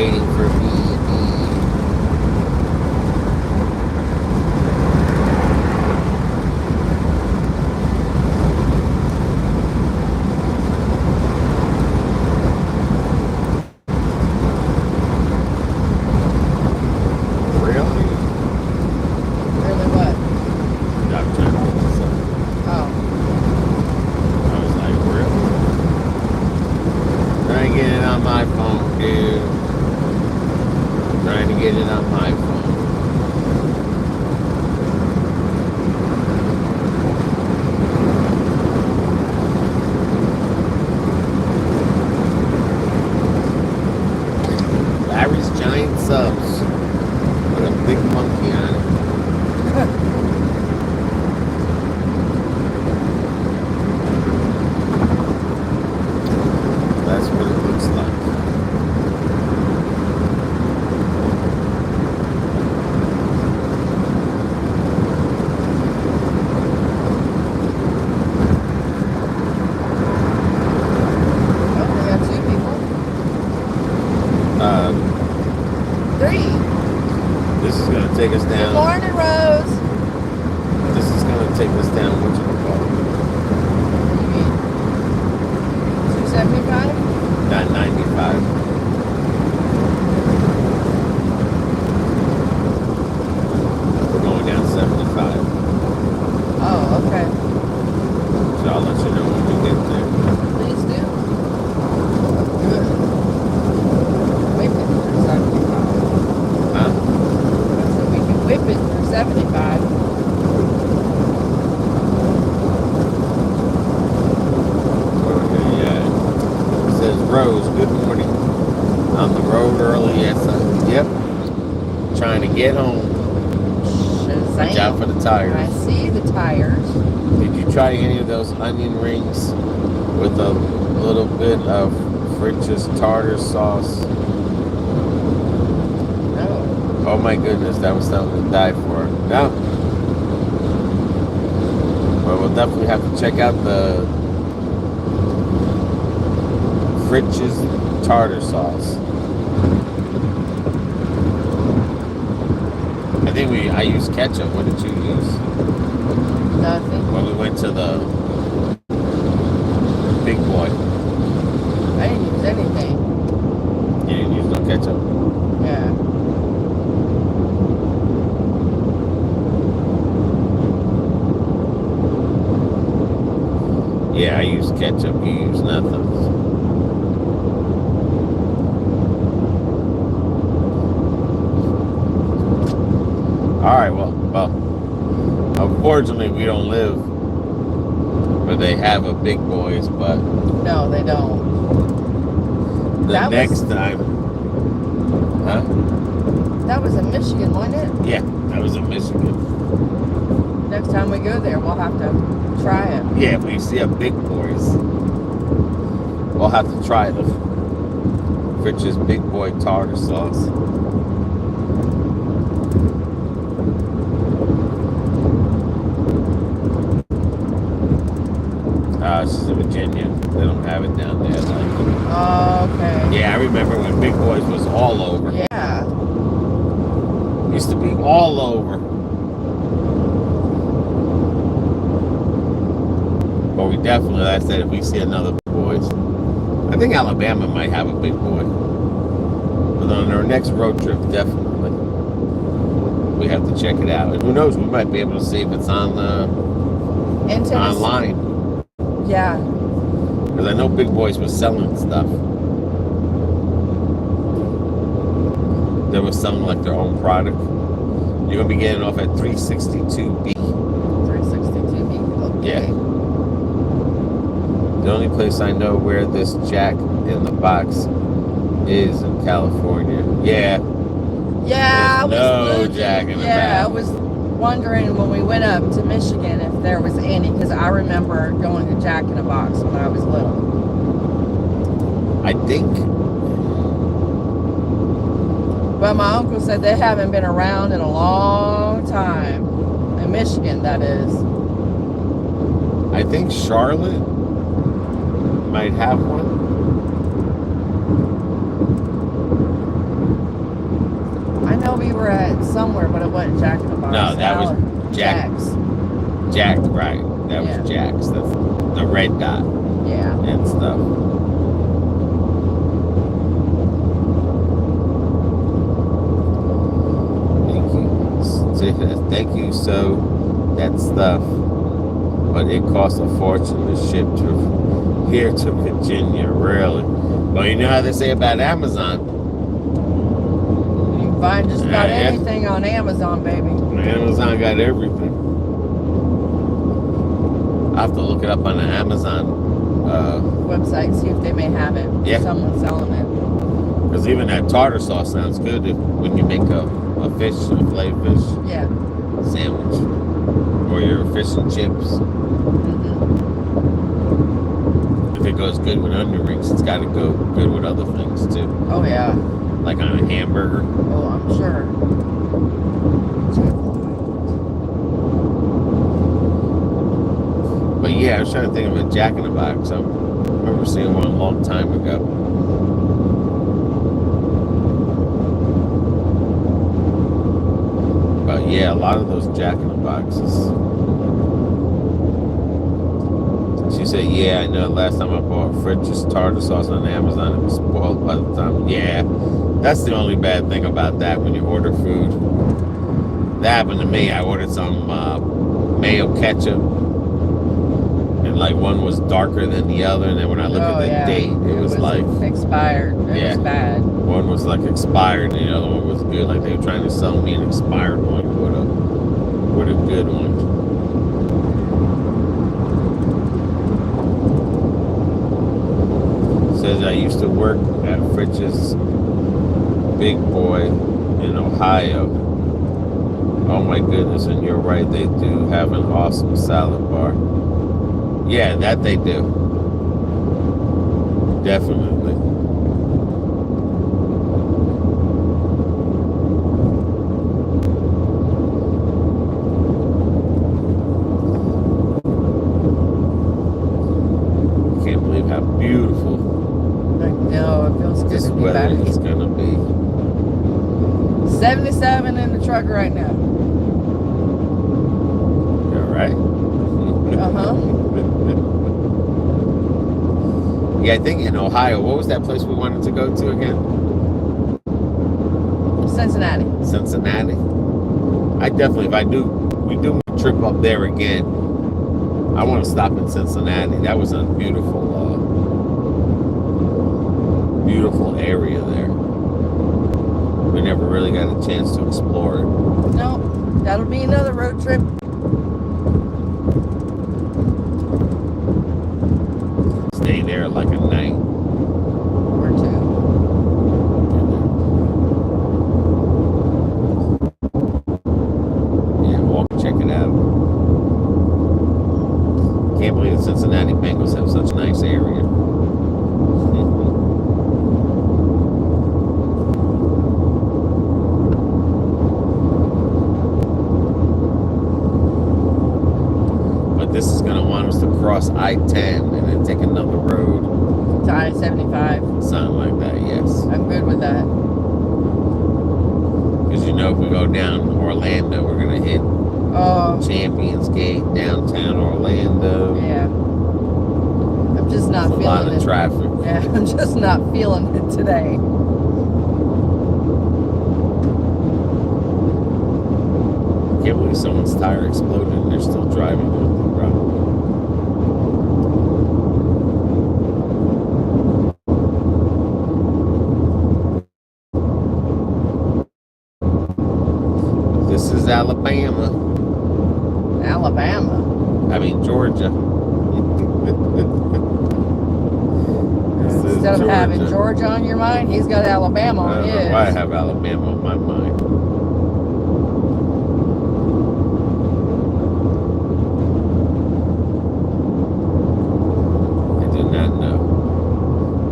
waiting for me. Subs. Put a big monkey on it. That's what it looks like. Take us down. Good morning, Rose. This is going to take us down. What you call it? 275? Not 95. We're going down 75. Oh, okay. So I'll let you know when we get there. Please do. Good. Wait for 75. Huh? Whip it for 75. Okay, yeah. It says Rose, good morning. On the road early, yes. Yep. Trying to get home. Shazam. Watch out for the tires. I see the tires. Did you try any of those onion rings with a little bit of French's tartar sauce? Oh my goodness, that was something to die for. No. Well, we'll definitely have to check out the French's tartar sauce. I used ketchup. What did you use? Nothing. When we went to the Big Boy. I didn't use anything. You didn't use no ketchup? Yeah. Yeah, I use ketchup. You use nothing. Alright, well, unfortunately we don't live where they have a Big Boys, but no, they don't. Next time. Huh? That was in Michigan, wasn't it? Yeah, that was in Michigan. Next time we go there, we'll have to try it. Yeah, if we see a Big Boys, we'll have to try the French's Big Boy tartar sauce. She's in Virginia. They don't have it down there. Oh, okay. Yeah, I remember when Big Boys was all over. Yeah. Used to be all over. But we definitely, like I said, if we see another Big Boys, I think Alabama might have a Big Boy. But on our next road trip, definitely, we have to check it out. And who knows, we might be able to see if it's on online. Yeah. Because I know Big Boys was selling stuff. They were selling like their own product. You're going to be getting off at 362B. 362B? Okay. Yeah. The only place I know where this Jack in the Box is in California. Yeah. Yeah, There's no Jack in the Box. Yeah, I was wondering when we went up to Michigan if there was any, because I remember going to Jack in the Box when I was little. I think. But my uncle said they haven't been around in a long time. In Michigan, that is. I think Charlotte might have one. were at somewhere, but it wasn't Jack in the Box. No, that was Jack's. Jack, right. That was Jack's. The red dot. Yeah. And stuff. Thank you. So that stuff. But it costs a fortune to ship to here to Virginia, really. Well, you know how they say about Amazon. You can find just about anything on Amazon, baby. Amazon got everything. I have to look it up on the Amazon website, see if they may have it. Yeah. Someone's selling it. Because even that tartar sauce sounds good when you make a fish, a filet fish sandwich. Or your fish and chips. If it goes good with onion rings, it's got to go good with other things too. Oh yeah. Like on a hamburger. Oh, I'm sure. But yeah, I was trying to think of a Jack in the Box. I remember seeing one a long time ago. But yeah, a lot of those Jack in the Boxes. She said, yeah, I know last time I bought French's tartar sauce on Amazon, it was spoiled by the time. Yeah, that's the only bad thing about that when you order food. That happened to me. I ordered some mayo ketchup, and like one was darker than the other, and then when I look at the date, it was like expired. It was bad. One was like expired, and the other one was good. Like they were trying to sell me an expired one with a good one. Says I used to work at Fritch's Big Boy in Ohio. Oh my goodness, and you're right, they do have an awesome salad bar. Yeah, that they do. Definitely. Can't believe how beautiful No, it feels good this to be weather back. is gonna be. 77 in the truck right now. All right. Yeah, I think in Ohio, what was that place we wanted to go to again? Cincinnati. Cincinnati. I definitely, if we do a trip up there again, I want to stop in Cincinnati. That was a beautiful area there. We never really got a chance to explore it. No, that'll be another road trip. Stay there like a night or two. Yeah, walk, check it out. Can't believe the Cincinnati Bengals have such a nice area. This is going to want us to cross I-10 and then take another road. To I-75. Something like that, yes. I'm good with that. Because you know if we go down Orlando, we're going to hit Champions Gate, downtown Orlando. Yeah. I'm just not feeling it. A lot of traffic. Yeah, I'm just not feeling it today. I can't believe someone's tire exploded and they're still driving on the road. This is Alabama. Alabama? I mean, Georgia. Instead of having Georgia on your mind, he's got Alabama on his. I don't know why I have Alabama on my mind.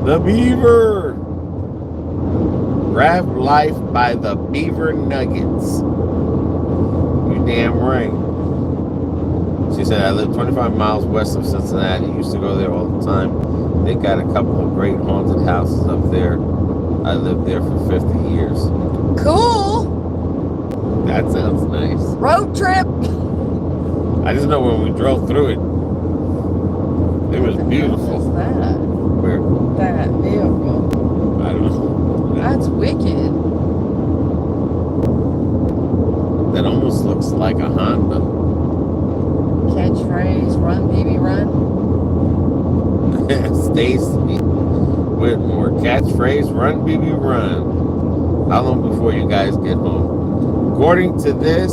The Beaver! Grab life by the Beaver Nuggets. You damn right. She said, I live 25 miles west of Cincinnati. Used to go there all the time. They got a couple of great haunted houses up there. I lived there for 50 years. Cool! That sounds nice. Road trip. I just know when we drove through it, it was beautiful. What's that? Where? That vehicle. I don't know. That's wicked. That almost looks like a Honda. Catchphrase, run, baby, run. Stacy Whitmore, catchphrase, run, baby, run. How long before you guys get home? According to this,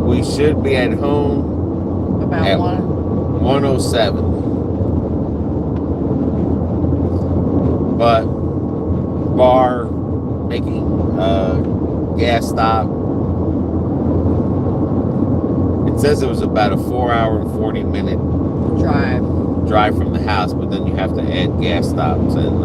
we should be at home About at 107. But bar making a gas stop. It says it was about a 4-hour and 40-minute drive from the house, but then you have to add gas stops and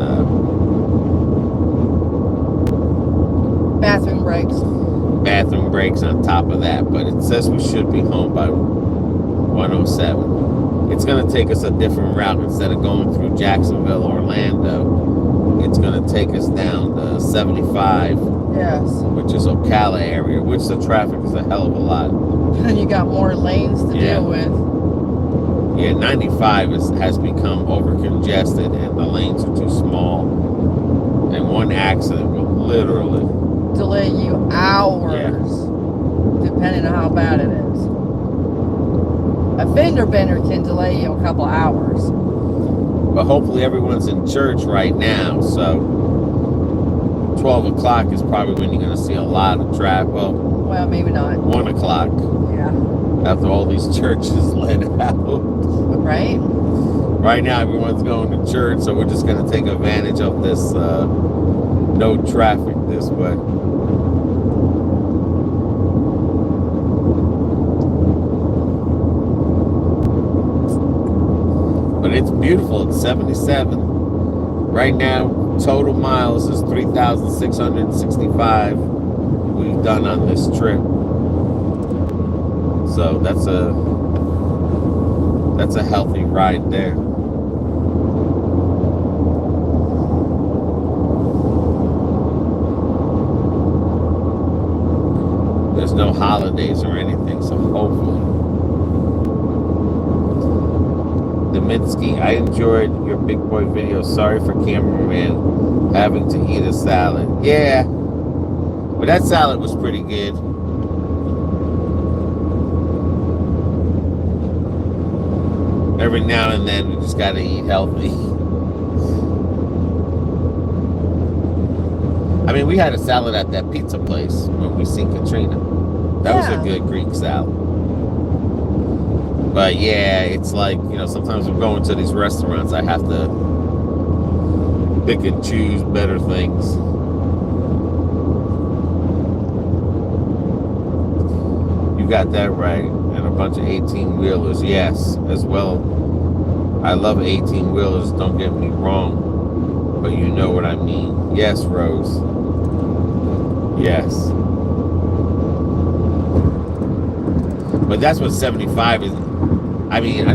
bathroom breaks on top of that. But it says we should be home by 107. It's going to take us a different route. Instead of going through Jacksonville, Orlando, it's going to take us down to 75. Yes. Which is Ocala area, which the traffic is a hell of a lot. And you got more lanes to deal with. Yeah, 95 has become over congested and the lanes are too small. And one accident will literally delay you hours, depending on how bad it is. A fender bender can delay you a couple hours. But hopefully everyone's in church right now, so 12 o'clock is probably when you're going to see a lot of traffic. Well, maybe not. 1 o'clock. Yeah. After all these churches let out. Right? Right now everyone's going to church, so we're just going to take advantage of this no traffic this way. But it's beautiful. It's 77. Right now, total miles is 3,665 we've done on this trip. So that's a healthy ride there. There's no holidays or anything, so hopefully. Deminsky, I enjoyed your big boy video. Sorry for cameraman having to eat a salad. Yeah, but that salad was pretty good. Every now and then, we just gotta eat healthy. I mean, we had a salad at that pizza place when we seen Katrina. That was a good Greek salad. But yeah, it's like, sometimes we're going to these restaurants, I have to pick and choose better things. You got that right. And a bunch of 18-wheelers, yes, as well. I love 18-wheelers, don't get me wrong. But you know what I mean. Yes, Rose. Yes. But that's what 75 is. I mean,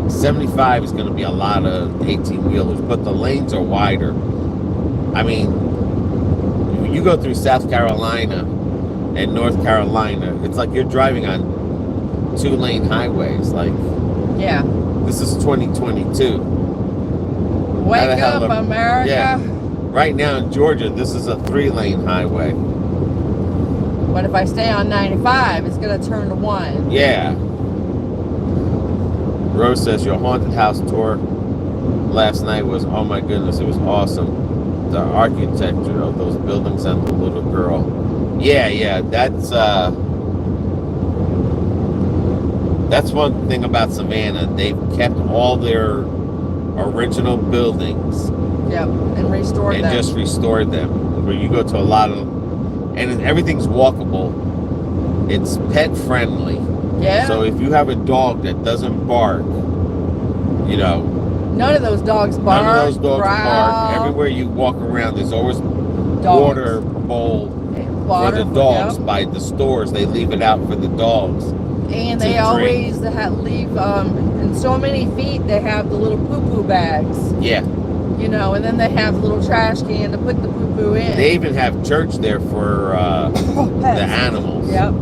75 is going to be a lot of 18-wheelers, but the lanes are wider. I mean, when you go through South Carolina and North Carolina, it's like you're driving on 2-lane highways. Like, yeah, this is 2022. Wake up, America. Yeah. Right now in Georgia, this is a 3-lane highway. But if I stay on 95, it's going to turn to 1. Yeah. Rose says your haunted house tour last night was, oh my goodness, it was awesome. The architecture of those buildings and the little girl. Yeah, that's one thing about Savannah. They've kept all their original buildings. Yep, and restored them. And just restored them. Where you go to a lot of, and everything's walkable. It's pet friendly. Yeah. So if you have a dog that doesn't bark, none of those dogs bark. None of those dogs growl. bark. Everywhere you walk around, there's always water bowl for the dogs by the stores. They leave it out for the dogs. And they always leave, in so many feet, they have the little poo-poo bags. Yeah. You know, and then they have a little trash can to put the poo-poo in. They even have church there for the animals. Yep.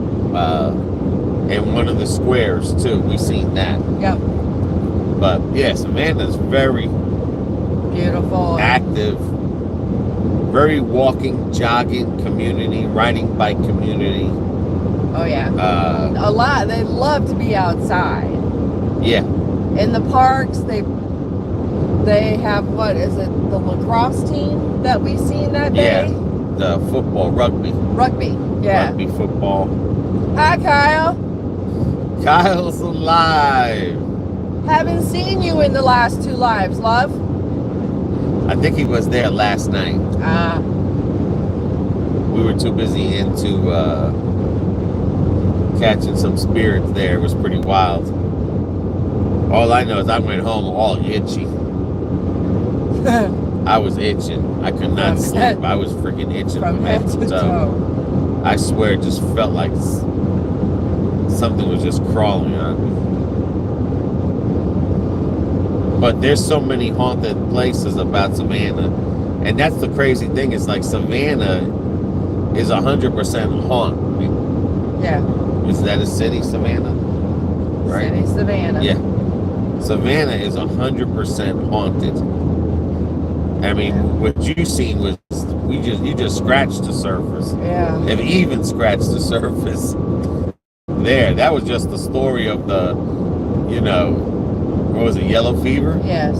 In one of the squares too. We've seen that. Yep. But yeah, Savannah's very beautiful, active, very walking, jogging community, riding bike community. Oh yeah. A lot. They love to be outside. Yeah. In the parks, they have, what is it, the lacrosse team that we seen that day? Yeah. The football, rugby. Rugby. Yeah. Rugby football. Hi, Kyle. Kyle's alive. Haven't seen you in the last 2 lives, love. I think he was there last night. We were too busy into catching some spirits there. It was pretty wild. All I know is I went home all itchy. I was itching. I could not sleep. I was freaking itching from head to toe. I swear it just felt like something was just crawling on me. But there's so many haunted places about Savannah. And that's the crazy thing. It's like Savannah is 100% haunted. Yeah. Is that a city, Savannah? Right? City Savannah. Yeah. Savannah is 100% haunted. I mean, what you seen was you just scratched the surface. Yeah. If even scratched the surface. There, that was just the story of the, what was it, yellow fever? Yes.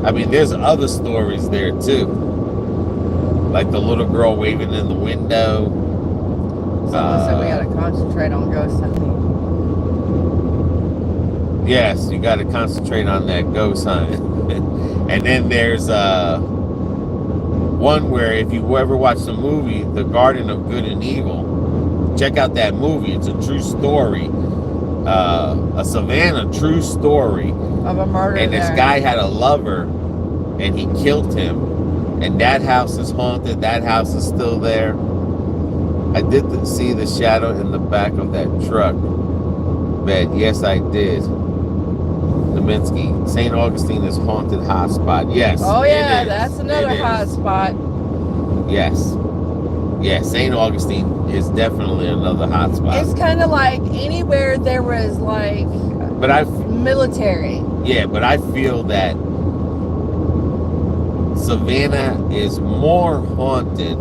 I mean, there's other stories there too. Like the little girl waving in the window. Someone said we gotta concentrate on ghost hunting. Yes, you gotta concentrate on that ghost hunting. And then there's one where if you ever watch the movie, The Garden of Good and Evil, check out that movie. It's a true story. A Savannah true story. Of a murder. And this guy had a lover and he killed him. And that house is haunted. That house is still there. I did see the shadow in the back of that truck bed. Yes, I did. Naminsky. St. Augustine is haunted hotspot. Yes. Oh yeah, that's another hotspot. Yes. Yeah, St. Augustine is definitely another hotspot. It's kind of like anywhere there was like military. Yeah, but I feel that Savannah is more haunted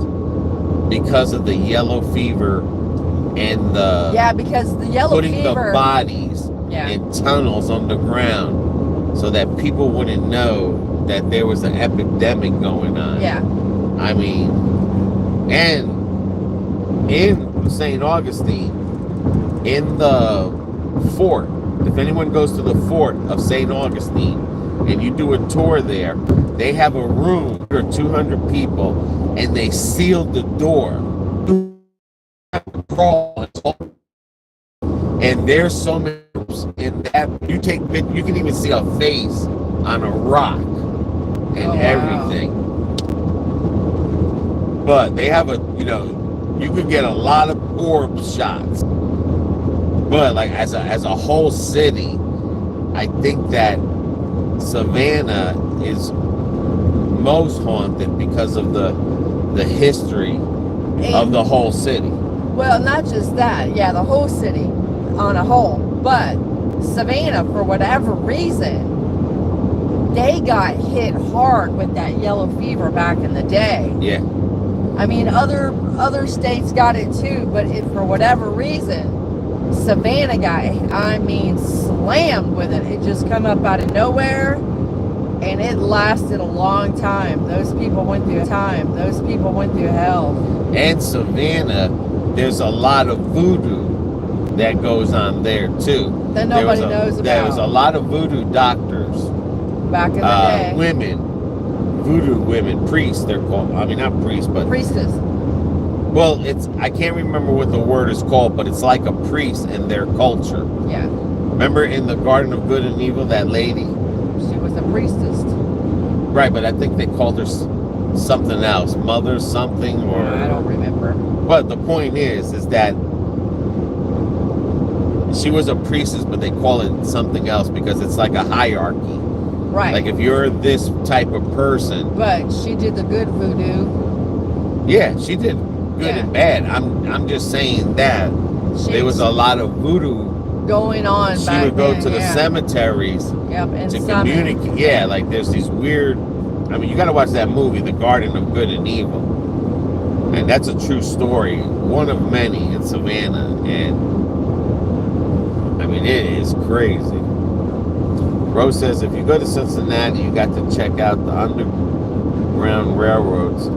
because of the yellow fever and because the yellow fever, putting the bodies in tunnels underground so that people wouldn't know that there was an epidemic going on. Yeah. I mean, and in St. Augustine, in the fort, if anyone goes to the fort of St. Augustine and you do a tour there, they have a room for 200 people and they sealed the door. And there's so many in that you can even see a face on a rock and everything. But they have you could get a lot of orb shots. But like as a whole city, I think that Savannah is most haunted because of the history of the whole city. Well, not just that, the whole city on a whole, but Savannah, for whatever reason, they got hit hard with that yellow fever back in the day. Yeah. I mean, other states got it too, but for whatever reason, Savannah got, slammed with it. It just come up out of nowhere, and it lasted a long time. Those people went through hell. And Savannah, there's a lot of voodoo that goes on there too. That nobody knows about. There was a lot of voodoo doctors back in the day. Women, voodoo women, priests. They're called. I mean, not priests, but priestess. Well, I can't remember what the word is called, but it's like a priest in their culture. Yeah. Remember in the Garden of Good and Evil, that lady? She was a priestess. Right, but I think they called her something else, mother something, or I don't remember. But the point is that she was a priestess, but they call it something else because it's like a hierarchy. Right. Like if you're this type of person. But she did the good voodoo. Yeah, she did good Yeah. and bad. I'm just saying that there was a lot of voodoo going on. She would go to the cemeteries and to communicate. Yeah, like there's these weird. I mean, you got to watch that movie, The Garden of Good and Evil, and that's a true story, one of many in Savannah. And I mean, it is crazy. Rose says if you go to Cincinnati, you got to check out the Underground Railroads.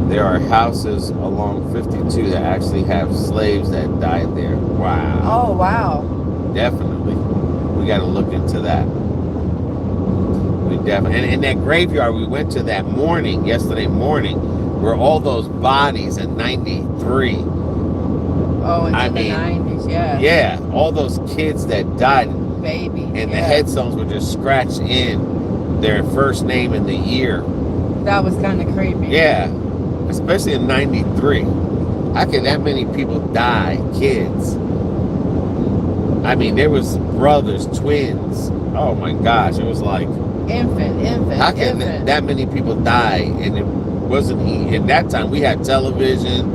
There are houses along 52 that actually have slaves that died there. Wow. Oh, wow. Definitely. We got to look into that. We definitely. And in that graveyard we went to that morning, yesterday morning, where all those bodies in 93. Oh, in the 90s, yeah. Yeah, all those kids that died. Baby. And the headstones were just scratched in their first name and the year. That was kind of creepy. Yeah. Especially in 93. How can that many people die, kids? I mean, there was brothers, twins. Oh my gosh, it was like infant. How can that many people die? And it wasn't. At that time, we had television,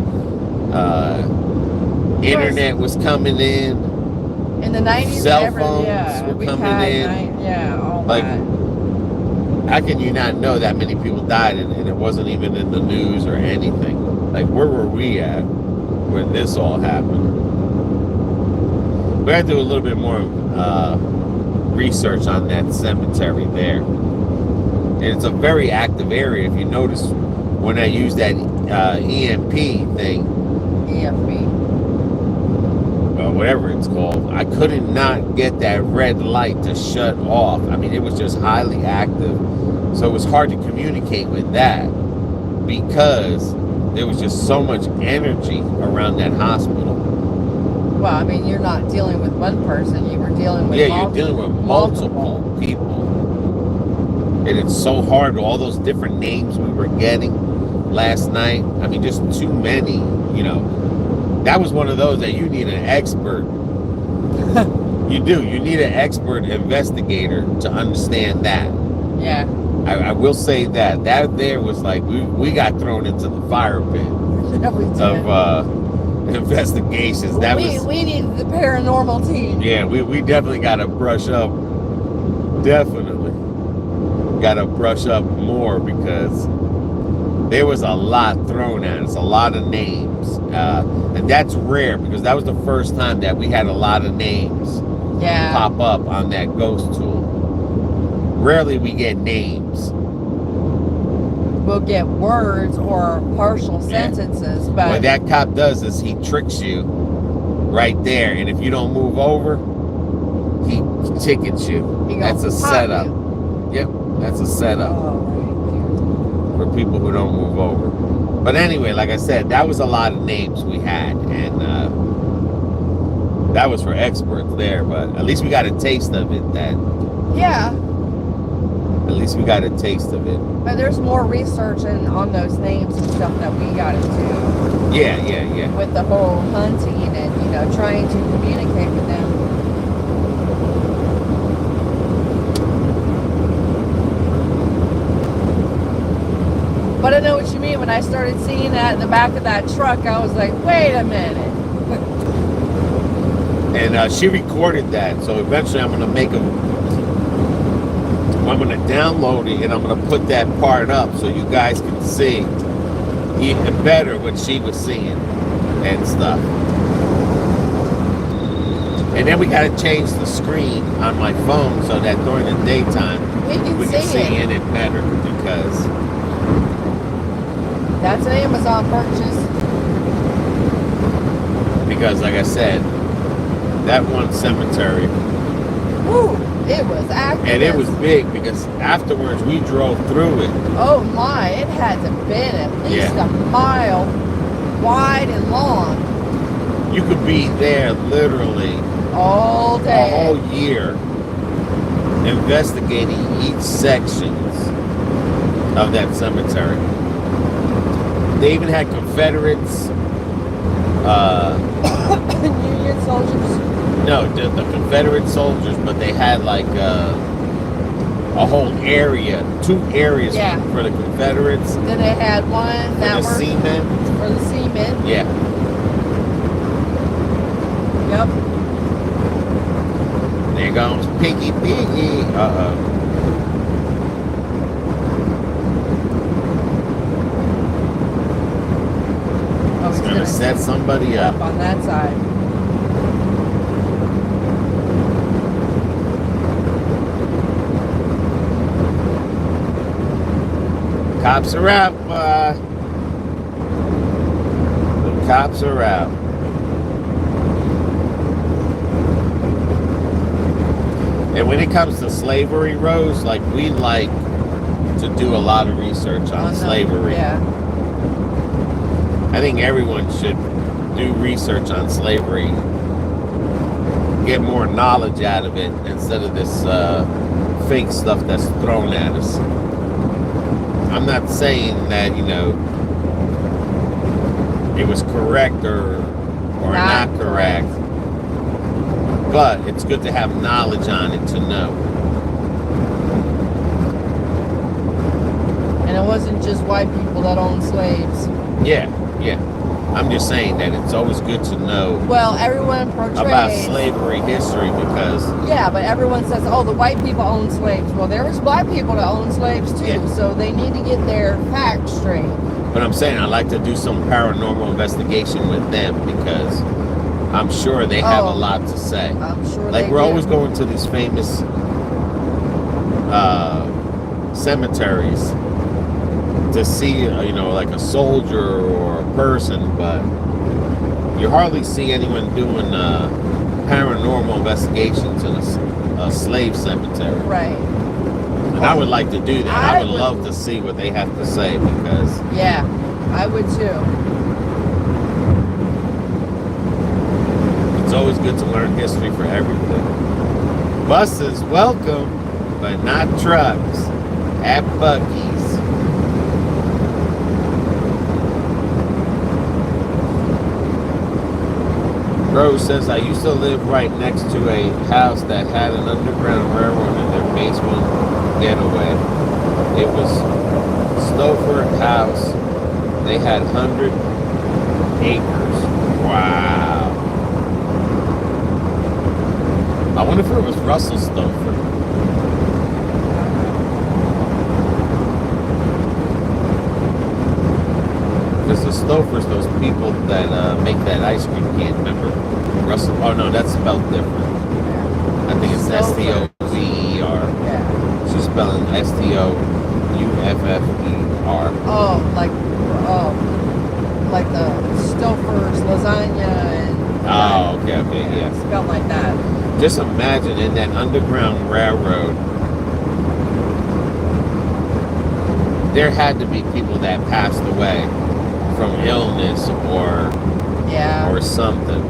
internet was coming in. In the 90s, cell phones were coming in. All like, that. How can you not know that many people died and it wasn't even in the news or anything? Like, where were we at when this all happened? We had to do a little bit more research on that cemetery there. And it's a very active area. If you notice, when I use that EMP thing, whatever it's called, I couldn't not get that red light to shut off. I mean, it was just highly active. So it was hard to communicate with that because there was just so much energy around that hospital. Well, I mean, you're not dealing with one person. You were dealing with you're dealing with multiple people. And it's so hard with all those different names we were getting last night. I mean, just too many, you know. That was one of those that you need an expert. You do. You need an expert investigator to understand that. Yeah. I will say that there was like we got thrown into the fire pit of investigations. We needed the paranormal team. Yeah, we definitely got to brush up. Definitely got to brush up more because there was a lot thrown at us, a lot of names, and that's rare because that was the first time that we had a lot of names pop up on that ghost tool. Rarely we get names. We'll get words or partial sentences, but what that cop does is he tricks you right there, and if you don't move over, he tickets you. That's a setup. Yep, that's a setup for people who don't move over. But anyway, like I said, that was a lot of names we had, and that was for experts there. But at least we got a taste of it. At least we got a taste of it. But there's more research on those names and stuff that we got to do. Yeah. With the whole hunting and, trying to communicate with them. But I know what you mean. When I started seeing that in the back of that truck, I was like, wait a minute. And she recorded that. So eventually I'm going to download it and I'm going to put that part up so you guys can see even better what she was seeing and stuff. And then we got to change the screen on my phone so that during the daytime we can see in it better because that's an Amazon purchase. Because like I said, that one cemetery, it was active. And it was big because afterwards we drove through it. Oh my, it had to been at least a mile wide and long. You could be there literally all day. A whole year investigating each sections of that cemetery. They even had Confederates. Union soldiers? No, the Confederate soldiers, but they had like a whole area, 2 areas Yeah. for the Confederates, Then they had one for that the were seamen. for the seamen. Yeah. Yep. There goes Piggy Piggy. Uh-oh. Oh, It's he's gonna set somebody up. on that side. Cops are out, the cops are out. And when it comes to slavery, Rose, like we like to do a lot of research on slavery. Yeah. I think everyone should do research on slavery, get more knowledge out of it instead of this fake stuff that's thrown at us. I'm not saying that, it was correct or not correct. But it's good to have knowledge on it to know. And it wasn't just white people that owned slaves. Yeah. I'm just saying that it's always good to know Well, everyone portrays about slavery history because... Yeah, but everyone says, oh, the white people owned slaves. Well, there was black people that owned slaves too, Yeah. so they need to get their facts straight. But I'm saying I like to do some paranormal investigation with them because I'm sure they have a lot to say. I'm sure Like they we're do. always going to these famous cemeteries to see, like a soldier or a person, but you hardly see anyone doing paranormal investigations in a slave cemetery. Right. And I would like to do that. I would love to see what they have to say because... Yeah, I would too. It's always good to learn history for everything. Buses, welcome, but not trucks at Buc-ee's. Rose says, I used to live right next to a house that had an underground railroad in their basement getaway. It was Stouffer House. They had 100 acres. Wow. I wonder if it was Russell Stouffer. Because the Stouffers, those people that make that ice cream can, remember? Russell, oh no, that's spelled different. I think it's Stouffer. Yeah. She's spelling Stouffer. Oh, like the Stouffer's lasagna and... Oh, okay, yeah. Spelled like that. Just imagine in that underground railroad, there had to be people that passed away from illness or something.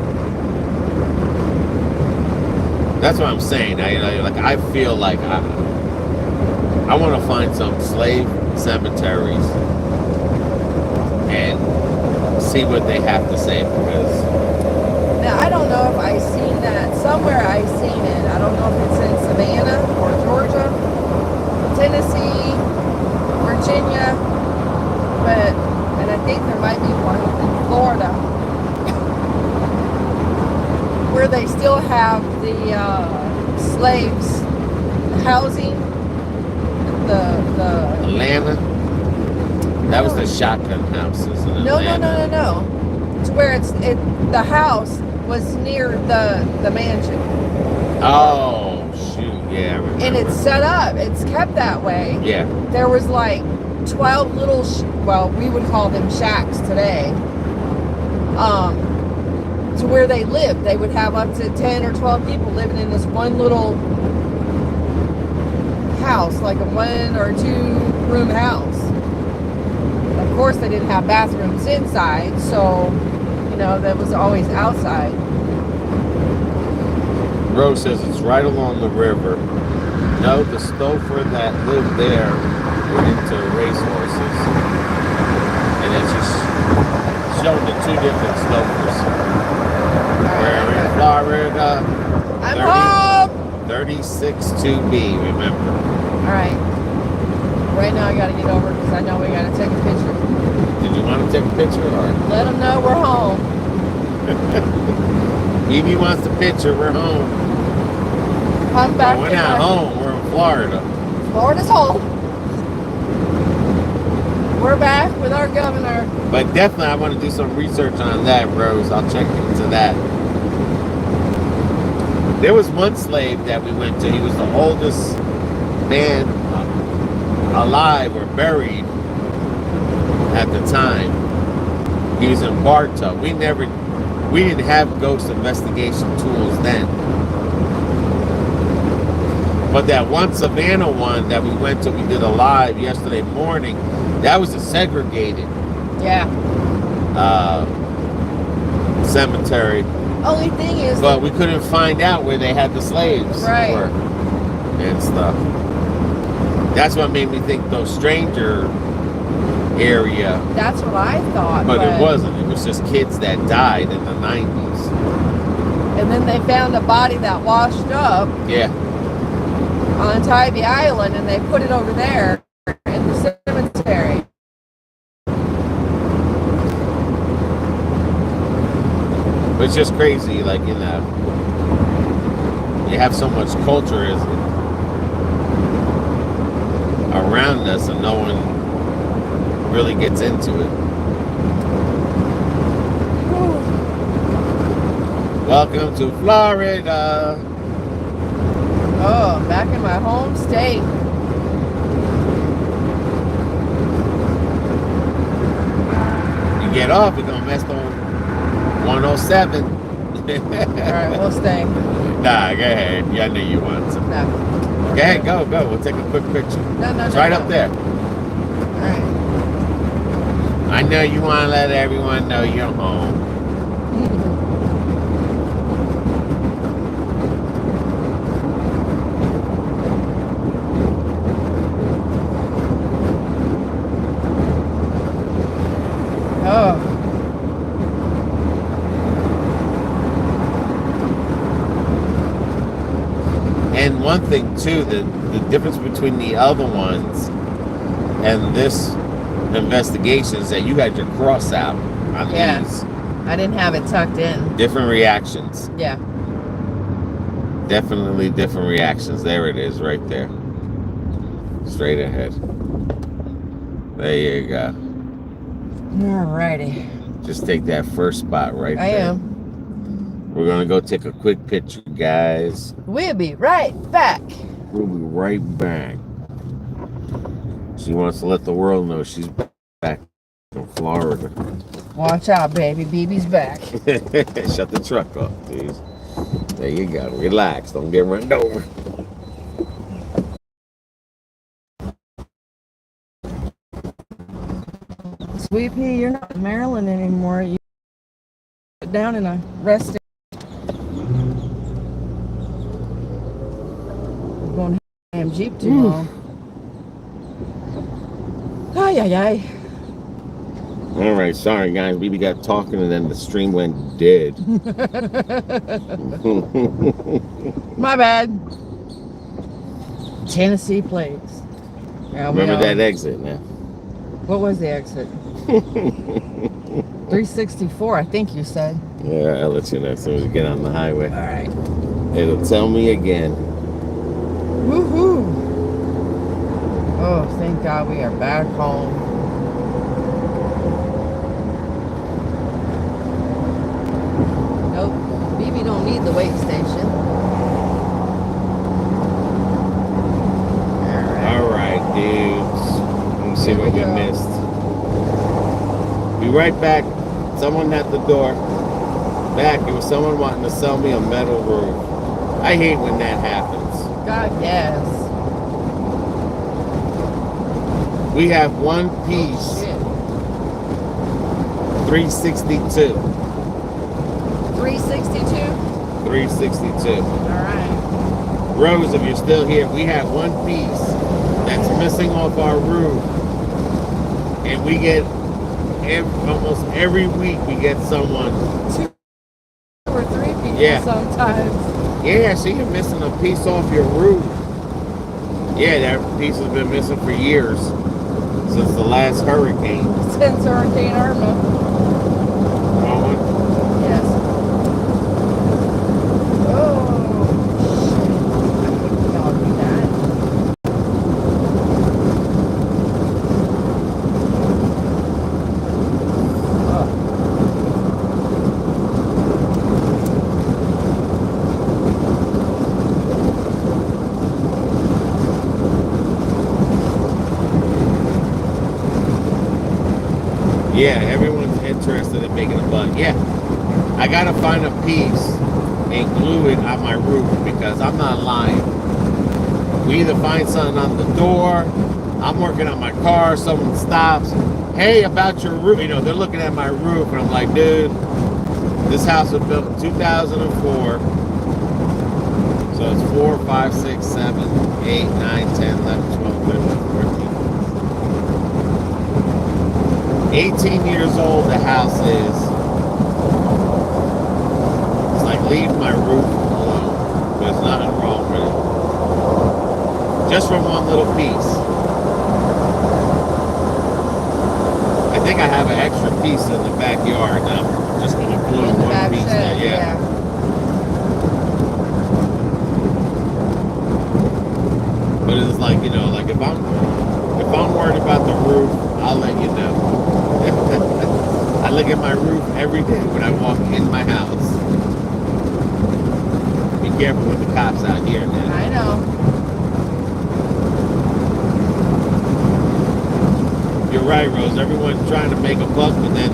That's what I'm saying. I feel like I want to find some slave cemeteries and see what they have to say because... Now, I don't know if I seen that. Somewhere I seen it. I don't know if it's in Savannah or Georgia, Tennessee, Virginia, and I think there might be one in Florida where they still have the slaves housing. The Atlanta? That was the shotgun houses in Atlanta. No. It's where the house was near the mansion. Oh, shoot. Yeah, I remember. And it's set up. It's kept that way. Yeah. There was like 12 little, we would call them shacks today, to where they lived. They would have up to 10 or 12 people living in this one little house, like a 1 or 2 room house. Of course, they didn't have bathrooms inside, so, that was always outside. Rose says it's right along the river. No, the Stouffer that lived there were into racehorses. And it's just showing the 2 different Stouffers. We're in Florida. I'm home! 36-2B, remember. All right. Right now I got to get over because I know we got to take a picture. Did you want to take a picture or? Let them know we're home. Evie wants the picture. We're home. Come back. We're not home. We're in Florida. Florida's home. We're back with our governor. But definitely, I want to do some research on that, Rose. I'll check into that. There was one slave that we went to. He was the oldest man alive or buried at the time. He was in Bartow. We didn't have ghost investigation tools then. But that one Savannah one that we went to, we did a live yesterday morning, that was a segregated cemetery. Only thing is, but we couldn't find out where they had the slaves right. And stuff. That's what made me think those stranger area. That's what I thought. But it wasn't. It was just kids that died in the 90s. And then they found a body that washed up. Yeah. On Tybee Island, and they put it over there in the cemetery. It's just crazy, like, you know, you have so much culture around us and no one really gets into it. Welcome to Florida. Oh, back in my home state. You get off, you're gonna mess on 107. Alright, we'll stay. Nah, go ahead. Yeah, I knew you wanted some. No. Go ahead, go. We'll take a quick picture. No. It's right up there. Alright. I know you want to let everyone know you're home. And one thing too, the difference between the other ones and this investigation is that you had your cross out on these. I didn't have it tucked in. Different reactions. Yeah. Definitely different reactions. There it is, right there. Straight ahead. There you go. Alrighty. Just take that first spot right there. I am. We're going to go take a quick picture, guys. We'll be right back. We'll be right back. She wants to let the world know she's back in Florida. Watch out, baby. BB's back. Shut the truck off, please. There you go. Relax. Don't get run over. Sweet Pea, you're not in Maryland anymore. You down in a rest. We're going to damn Jeep too long. Ay. All right, sorry guys. We got talking and then the stream went dead. My bad. Tennessee plates. Yeah, remember that exit now. What was the exit? 364, I think you said. Yeah, I'll let you know as soon as we get on the highway. All right. It'll tell me again. Woohoo! Oh, thank God we are back home. Nope, BB don't need the wait station. All right, dudes. Let me see what we missed. Be right back. Someone at the door. Back. It was someone wanting to sell me a metal roof. I hate when that happens. God, yes. We have one piece. 362. 362? 362. All right. Rose, if you're still here, we have one piece that's missing off our roof. And we get, almost every week, we get someone. 2 or 3 people Yeah. sometimes. Yeah, I see you're missing a piece off your roof. Yeah, that piece has been missing for years. Since the last hurricane. Since Hurricane Irma. Yes. Oh. Y'all do that. Yeah, everyone's interested in making a buck. Yeah, I gotta find a piece and glue it on my roof because I'm not lying. We either find something on the door, I'm working on my car, someone stops, hey, about your roof. You know, they're looking at my roof and I'm like, dude, this house was built in 2004. So it's 4, 5, 6, 7, 8, 9, 10, 11, 12, 13, 14. 18 years old the house is. It's like, leave my roof alone. There's nothing wrong with it. Just from one little piece. I think I have an extra piece in the backyard. And I'm just going to glue one piece there. Yeah. But it's like, you know, like if I'm worried about the roof, I'll let you know. I look at my roof every day when I walk in my house. Be careful with the cops out here, man. I know. You're right, Rose. Everyone's trying to make a buck, but then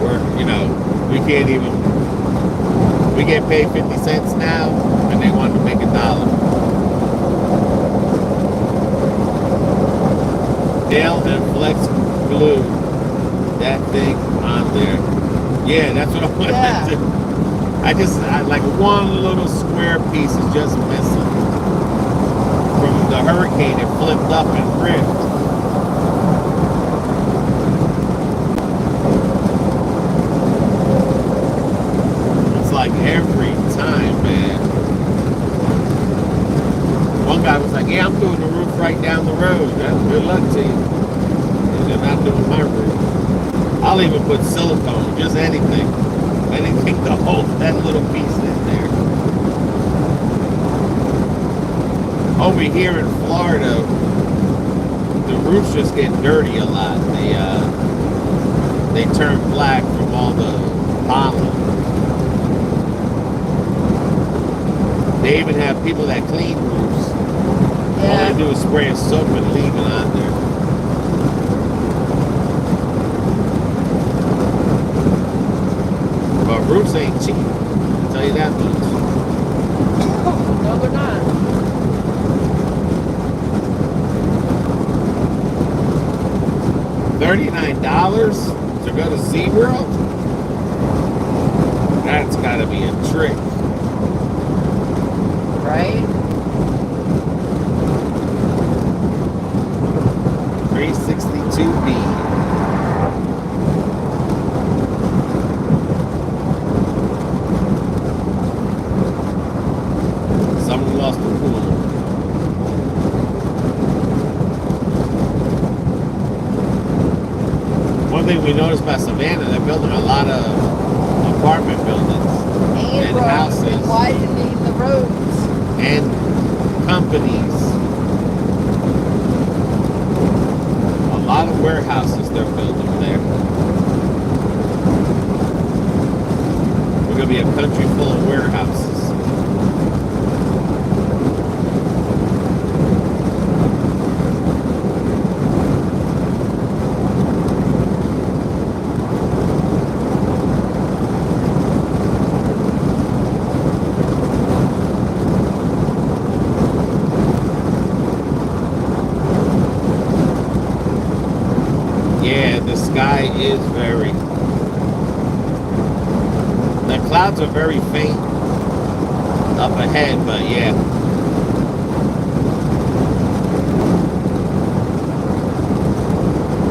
we're, you know, we can't even. We get paid 50 cents now, and they want to make $1. Nail and flex glue that thing on there. Yeah, that's what I want to do. I like one little square piece is just missing. From the hurricane, it flipped up and ripped. It's like every time, man. One guy was like, yeah, I'm doing the roof right down the road. Good luck to you. And they're not doing my roof. I'll even put silicone, just anything. Anything to hold that little piece in there. Over here in Florida, the roofs just get dirty a lot. They turn black from all the pollen. They even have people that clean roofs. All they do is spray a soap and leave it on there. But roofs ain't cheap. I'll tell you that much. No, they're not. $39 to go to SeaWorld? That's gotta be a trick. Right? 362B. Someone lost the pool. One thing we noticed about Savannah, they're building a lot of apartment buildings and houses and widening the roads and companies. A lot of warehouses they're building there. We're gonna be a country full of warehouses. Yeah, the sky is very... The clouds are very faint up ahead, but yeah.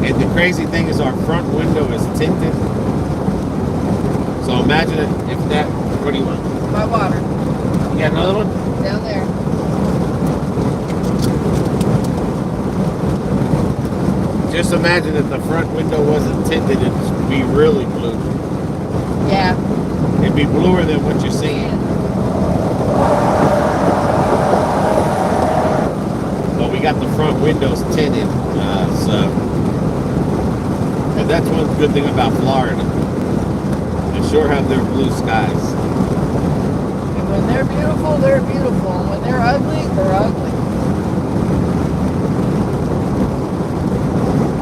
And the crazy thing is our front window is tinted. So imagine if that What do you want? My water. You got another one? Down there. Just imagine if the front window wasn't tinted, it'd be really blue. Yeah. It'd be bluer than what you're seeing. But we got the front windows tinted, and that's one good thing about Florida. They sure have their blue skies. And when they're beautiful, they're beautiful. And when they're ugly, they're ugly.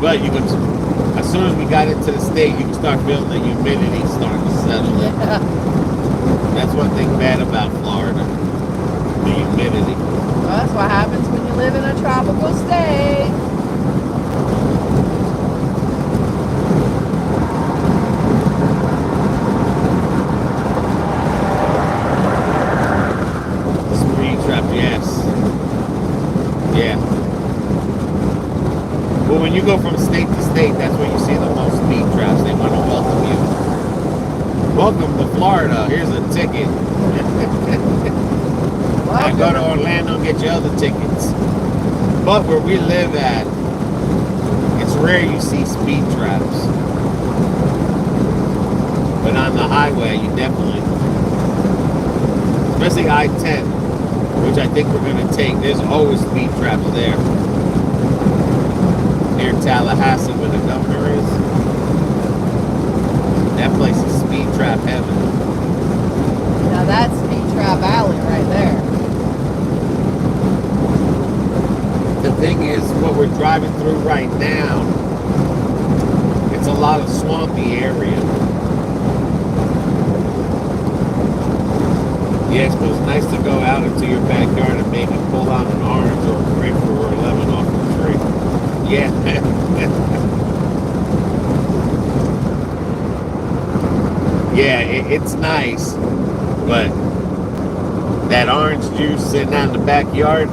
But you can, as soon as we got into the state, you can start feeling the humidity starting to settle in. Yeah. That's one thing bad about Florida, the humidity. Well, that's what happens when you live in a tropical state. Speed trap, yes. Yeah. But when you go from state to state, that's where you see the most speed traps. They want to welcome you. Welcome to Florida. Here's a ticket. Now go to Orlando and get your other tickets. But where we live at, it's rare you see speed traps. But on the highway, you definitely, especially I-10, which I think we're going to take, there's always speed traps there. Near Tallahassee, where the governor is. That place is speed trap heaven. Now that's Speed Trap Alley right there. The thing is, what we're driving through right now, it's a lot of swampy area. Yeah, it's nice to go out into your backyard and maybe pull out an orange or a grapefruit or a lemon off the tree. Yeah. Yeah, it's nice, but that orange juice sitting out in the backyard,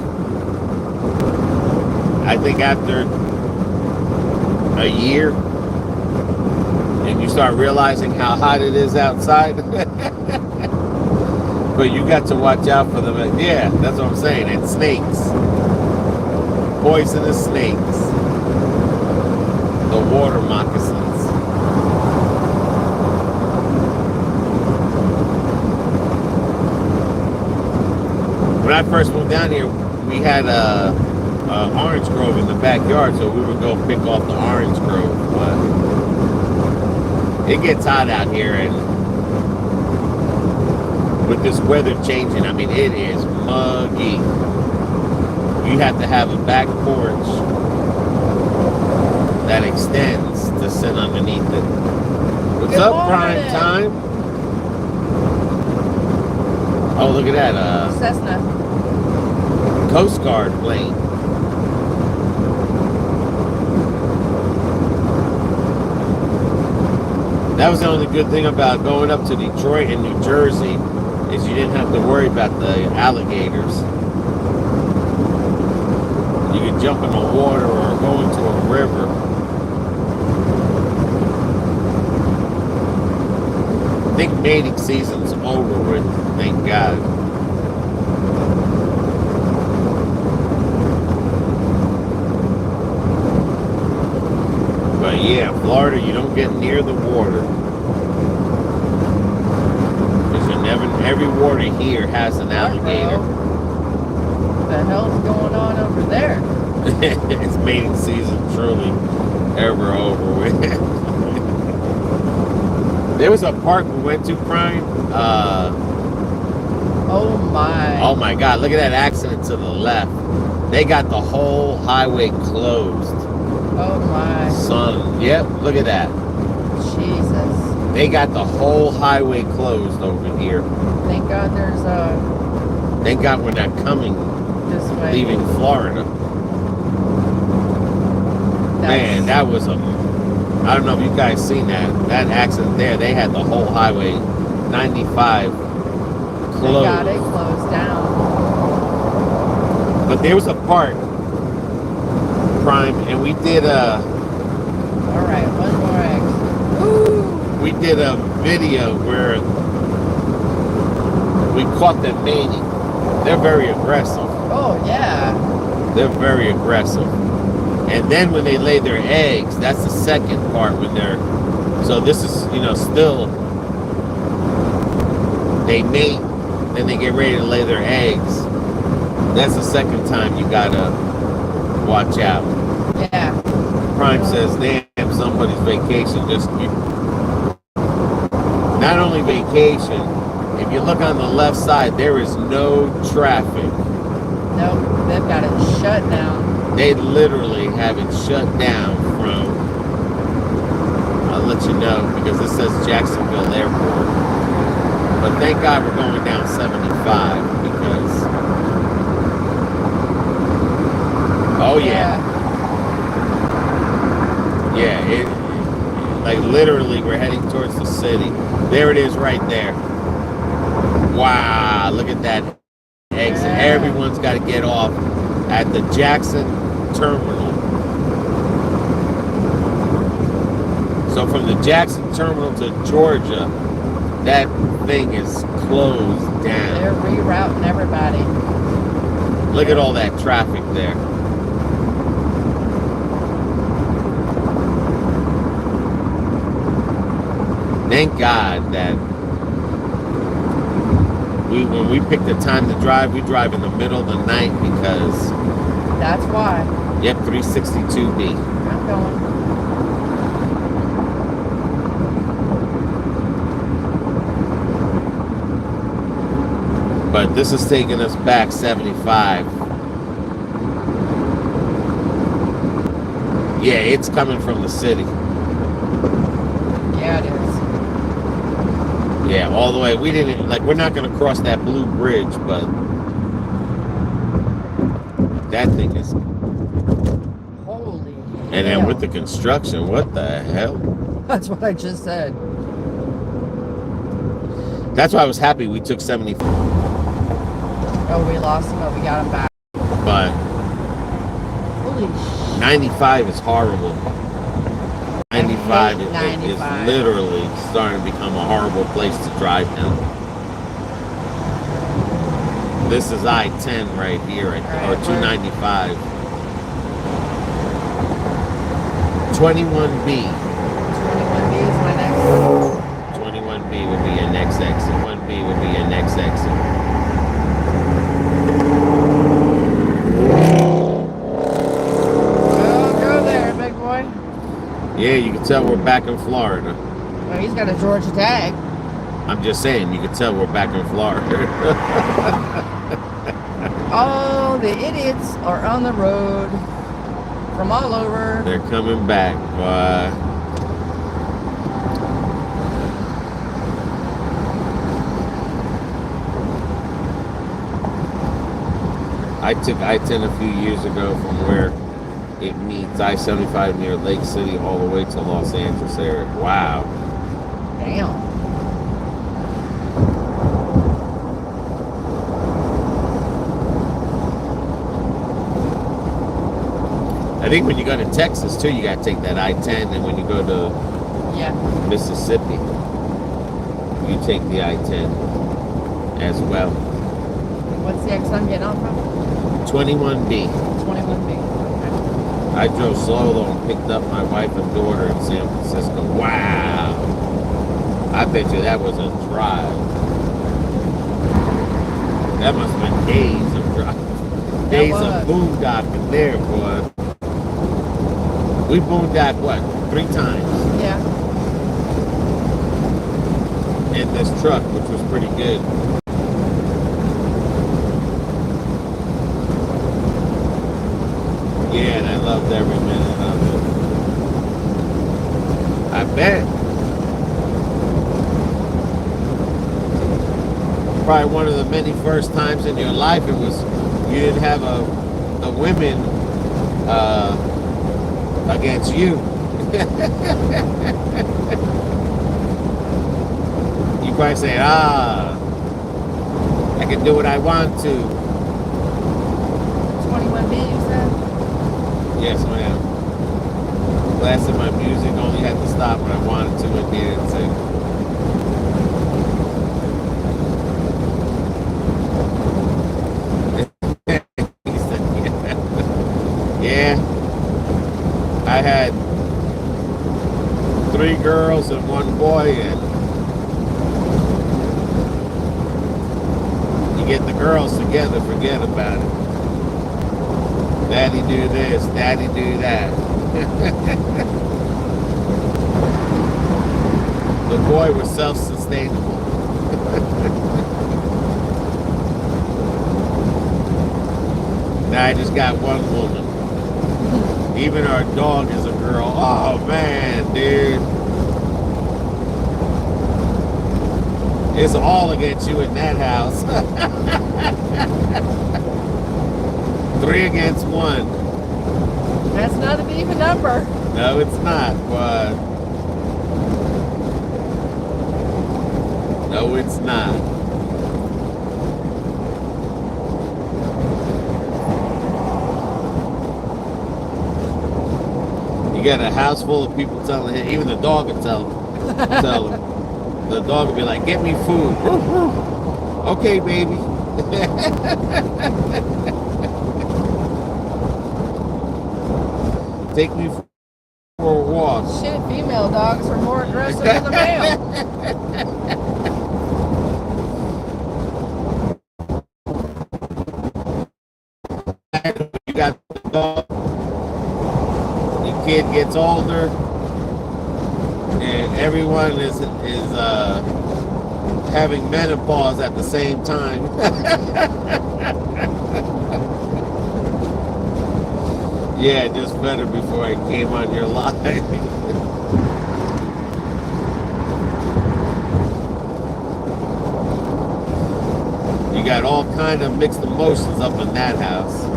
I think after a year, and you start realizing how hot it is outside, but you got to watch out for them. Yeah, that's what I'm saying. And snakes, poisonous snakes, the water moccasins. When I first moved down here, we had a orange grove in the backyard, so we would go pick off the orange grove. But it gets hot out here, and with this weather changing, I mean, it is muggy. You have to have a back porch that extends to sit underneath it. What's Good up, prime morning. time? Oh, look at that. Cessna. Coast Guard plane. That was the only good thing about going up to Detroit and New Jersey, is you didn't have to worry about the alligators. You could jump in the water or go into a river. I think mating season's over with, thank God. But yeah, Florida, you don't get near the water. Because every water here has an alligator. What the hell's going on over there? It's mating season truly ever over with. There was a park we went to, Prime. Oh my. Oh my God, look at that accident to the left. They got the whole highway closed. Oh my. Son, yep, look at that. Jesus. They got the whole highway closed over here. Thank God there's Thank God we're not coming, this way. leaving Florida. Man, that was a... I don't know if you guys seen that accident there. They had the whole highway, 95, closed. They got it closed down. But there was a part, Prime, and we did Alright, one more exit. Ooh. we did a video where we caught them mating. They're very aggressive. Oh, yeah. They're very aggressive. And then when they lay their eggs, that's the second part when they're, so this is, still, they mate, then they get ready to lay their eggs. That's the second time you gotta watch out. Yeah. Prime says, damn, somebody's vacation just, not only vacation, if you look on the left side, there is no traffic. Nope, they've got it shut down. They literally have it shut down from, I'll let you know, because it says Jacksonville Airport. But thank God we're going down 75 because, oh yeah. Yeah, like literally we're heading towards the city. There it is right there. Wow, look at that exit. Yeah. Everyone's got to get off at the Jackson terminal. So from the Jackson terminal to Georgia, that thing is closed down. They're rerouting everybody. Look at all that traffic there. Thank God that when we pick the time to drive, we drive in the middle of the night because... That's why. Yep, 362B. I'm going. But this is taking us back 75. Yeah, it's coming from the city. Yeah, it is. Yeah, all the way. We're not going to cross that blue bridge, but that thing is... Holy And then with the construction, what the hell? That's what I just said. That's why I was happy we took 75. Oh, we lost him, but we got him back. But Holy shit. 95 is horrible. 95 is 95. literally starting to become a horrible place to drive now. This is I-10 right here, or 295. 21B. 21B is my next one. 21B would be your next exit. 1B would be your next exit. Well, go there, big boy. Yeah, you can tell we're back in Florida. Well, he's got a Georgia tag. I'm just saying, you can tell we're back in Florida. All the idiots are on the road from all over. They're coming back, boy. I took I-10 a few years ago from where it meets I-75 near Lake City all the way to Los Angeles area. Wow. Damn. I think when you go to Texas too, you got to take that I-10, and when you go to Mississippi, you take the I-10 as well. What's the exit I'm getting off from? 21B. 21B. I drove solo and picked up my wife and daughter in San Francisco. Wow. I bet you that was a drive. That must have been days of driving. Days of boondocking there, boy. We boondocked, what, 3 times? Yeah. In this truck, which was pretty good. Yeah, and I loved every minute of it. I bet. Probably one of the many first times in your life it was you didn't have the women against you. You probably say, I can do what I want to. 21B, you said? Yes, ma'am. Blasting my music, only had to stop when I wanted to and didn't sing. 3 girls and 1 boy, and you get the girls together, forget about it. Daddy do this, daddy do that. The boy was self-sustainable. Now I just got 1 woman. Even our dog is a girl. Oh man, dude. It's all against you in that house. 3 against 1. That's not an even number. No, it's not, but no, it's not. You got a house full of people telling him, even the dog will tell him. The dog will be like, get me food. Okay, baby. Take me for a walk. Shit, female dogs are more aggressive than the male. You got the dog. The kid gets older, and everyone is having menopause at the same time. Yeah, just better before I came on your live. You got all kind of mixed emotions up in that house.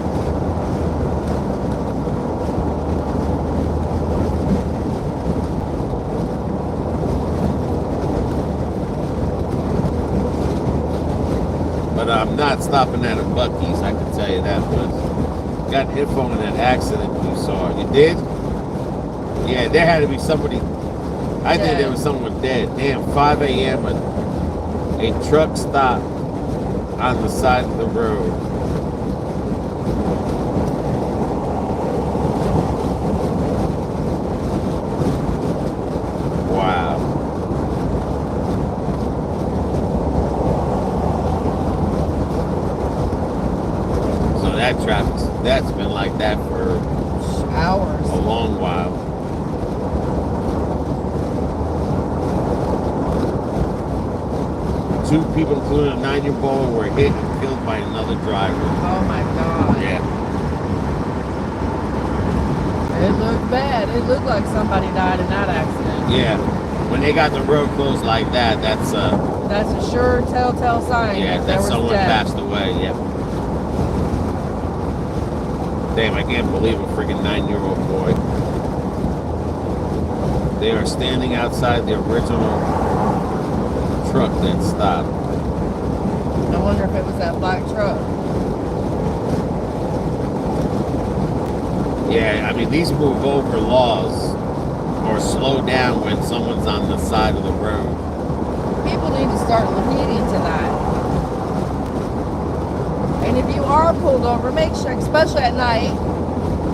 But I'm not stopping at a Buc-ee's, I can tell you that much. Got hit from in that accident you saw. You did? Yeah, there had to be somebody. I think there was someone dead. Damn, 5 a.m. A truck stopped on the side of the road. Wow. So that that's been like that for hours. A long while. Two people, including a 9-year-old, were hit and killed by another driver. Oh my God. Yeah. It looked bad. It looked like somebody died in that accident. Yeah. When they got the road closed like that, that's a sure telltale sign. Yeah, that someone passed away. Yeah. Damn, I can't believe a freaking 9-year-old boy. They are standing outside the original truck that stopped. I wonder if it was that black truck. Yeah, I mean, these move over laws or slow down when someone's on the side of the road. People need to start heeding to that. And if you are pulled over, make sure, especially at night,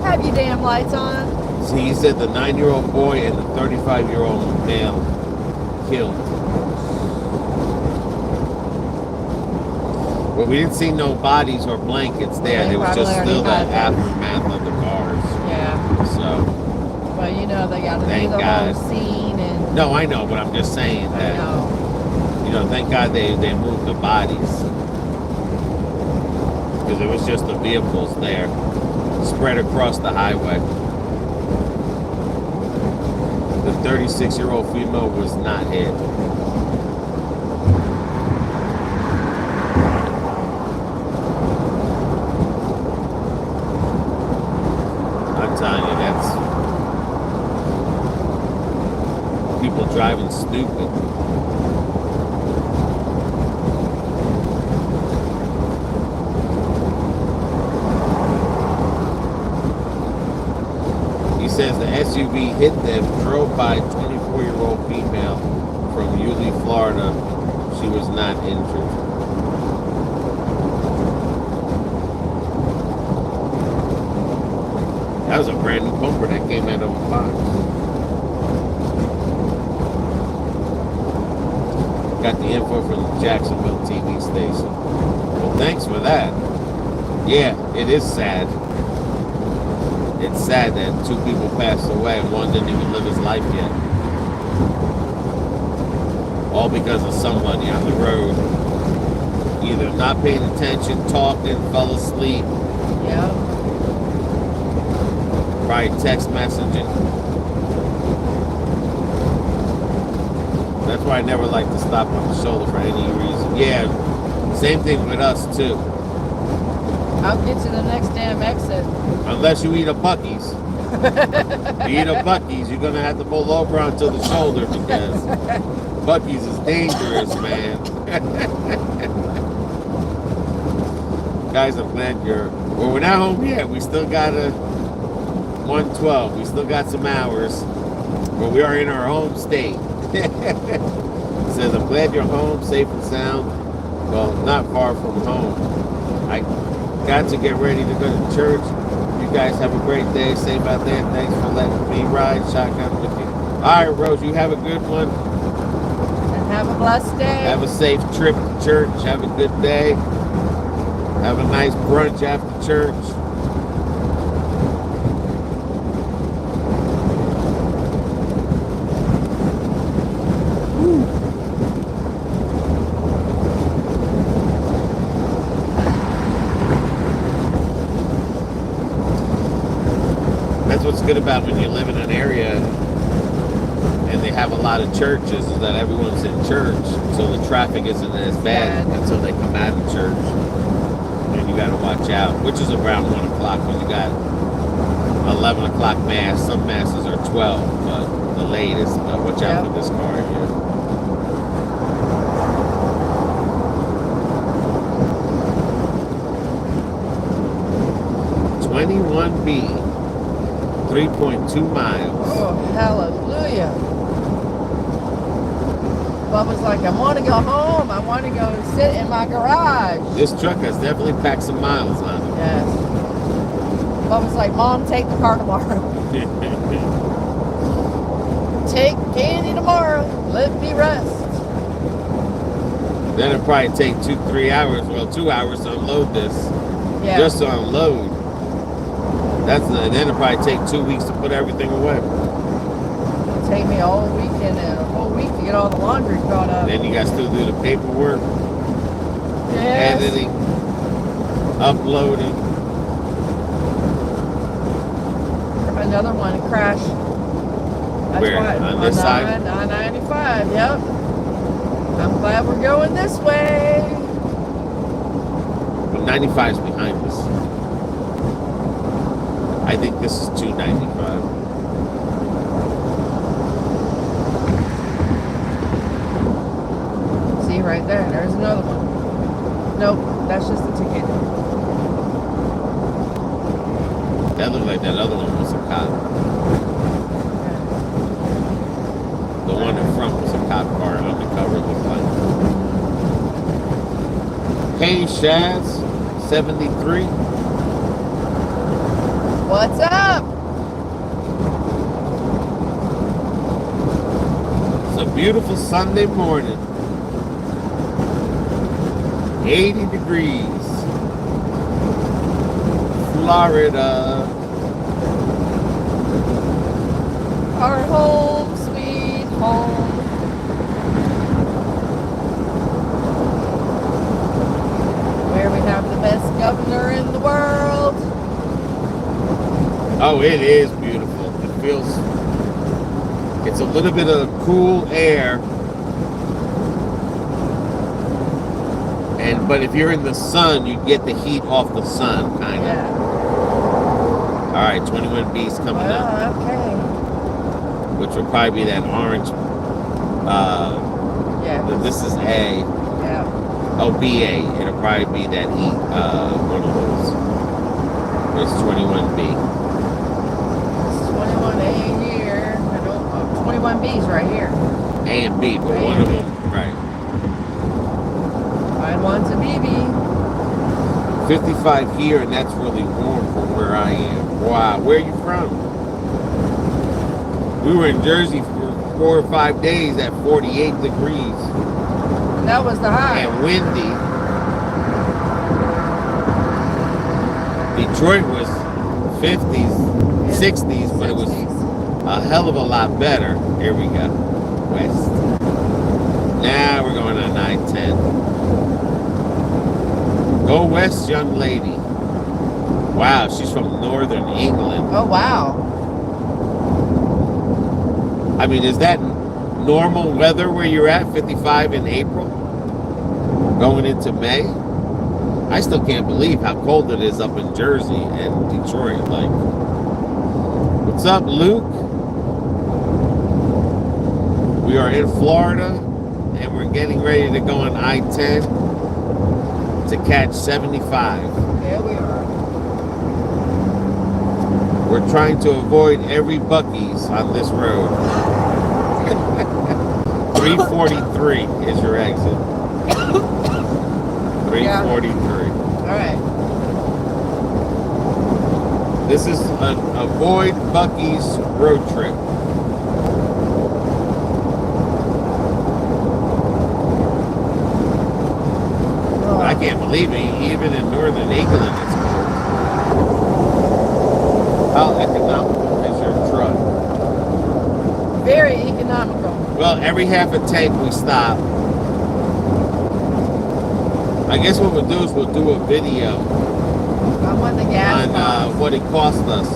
have your damn lights on. See, he said the 9-year-old boy and the 35-year-old male killed. But we didn't see no bodies or blankets there. There was just still the aftermath of the cars. Yeah. So. Well, you know, they got to do the whole scene and. No, I know, but I'm just saying that. You know, thank God they moved the bodies. Because it was just the vehicles there, spread across the highway. The 36-year-old female was not hit. I'm telling you, that's people driving stupid. Says the SUV hit them, drove by a 24-year-old female from Yulee, Florida. She was not injured. That was a brand new bumper that came out of a box. Got the info from the Jacksonville TV station. Well, thanks for that. Yeah, it is sad. It's sad that 2 people passed away and one didn't even live his life yet. All because of somebody on the road either not paying attention, talking, fell asleep. Yeah. Probably text messaging. That's why I never like to stop on the shoulder for any reason. Yeah, same thing with us too. I'll get to the next damn exit. Unless you eat a Buc-ee's. If you eat a Buc-ee's, you're gonna have to pull over onto the shoulder because Buc-ee's is dangerous, man. Guys, I'm glad we're not home yet. We still got a 112. We still got some hours, but we are in our home state. It says, I'm glad you're home, safe and sound. Well, not far from home. I got to get ready to go to church. You guys have a great day. Safe out there. Thanks for letting me ride shotgun with you. All right, Rose, you have a good one. And have a blessed day. Have a safe trip to church. Have a good day. Have a nice brunch after church. That's what's good about when you live in an area and they have a lot of churches, is that everyone's in church, so the traffic isn't as bad until they come out of church. And you got to watch out, which is around 1 o'clock, because you got 11 o'clock mass. Some masses are 12, but the latest. But watch out for this car here. B, 3.2 miles. Oh, hallelujah. Bubba's like, I want to go home. I want to go and sit in my garage. This truck has definitely packed some miles on it. Yes. Bubba's like, Mom, take the car tomorrow. Take candy tomorrow. Let me rest. Then it'll probably take 2-3 hours, well, 2 hours to unload this. Yeah. Just to unload. Then it'll probably take 2 weeks to put everything away. It'll take me a whole weekend and a whole week to get all the laundry caught up. Then you got to still do the paperwork, Yes. editing, uploading. Another one crashed. That's Where? why, On this side? I-95, yep. I'm glad we're going this way. But 95 is behind us. I think this is 295. See right there, there's another one. Nope, that's just the ticket. That looked like that other one was a cop. The one in front was a cop car undercover, looked like. Hey, Shaz, 73. What's up? It's a beautiful Sunday morning. 80 degrees. Florida. Our home, sweet home. Where we have the best governor in the world. Oh, it is beautiful. It feels, it's a little bit of cool air. But if you're in the sun, you get the heat off the sun, kind of. Yeah. All right, 21B's coming up. Okay. Which will probably be that orange. Yeah. This is A. Yeah. Oh, BA. It'll probably be that E. One of those. It's 21B. This is 21A here. 21B's right here. A and B, but A one and of B. them. Right. I want a BB. 55 here, and that's really warm from where I am. Wow. Where are you from? We were in Jersey for 4 or 5 days at 48 degrees. That was the high. and windy. Detroit was 50s, 60s, but it was a hell of a lot better. Here we go. West. Now we're going on I-10. Go west, young lady. Wow, she's from northern England. Oh, wow. I mean, is that normal weather where you're at, 55 in April? Going into May? I still can't believe how cold it is up in Jersey and Detroit. Like, what's up, Luke? We are in Florida, and we're getting ready to go on I-10 to catch 75. Here we are. We're trying to avoid every Buc-ee's on this road. 343 is your exit. 343. All right. This is an avoid Buc-ee's road trip. Oh. I can't believe it. Even in northern England, it's cold. How economical is your truck? Very economical. Well, every half a tank we stop. I guess what we'll do is we'll do a video I want the gas on what it cost us,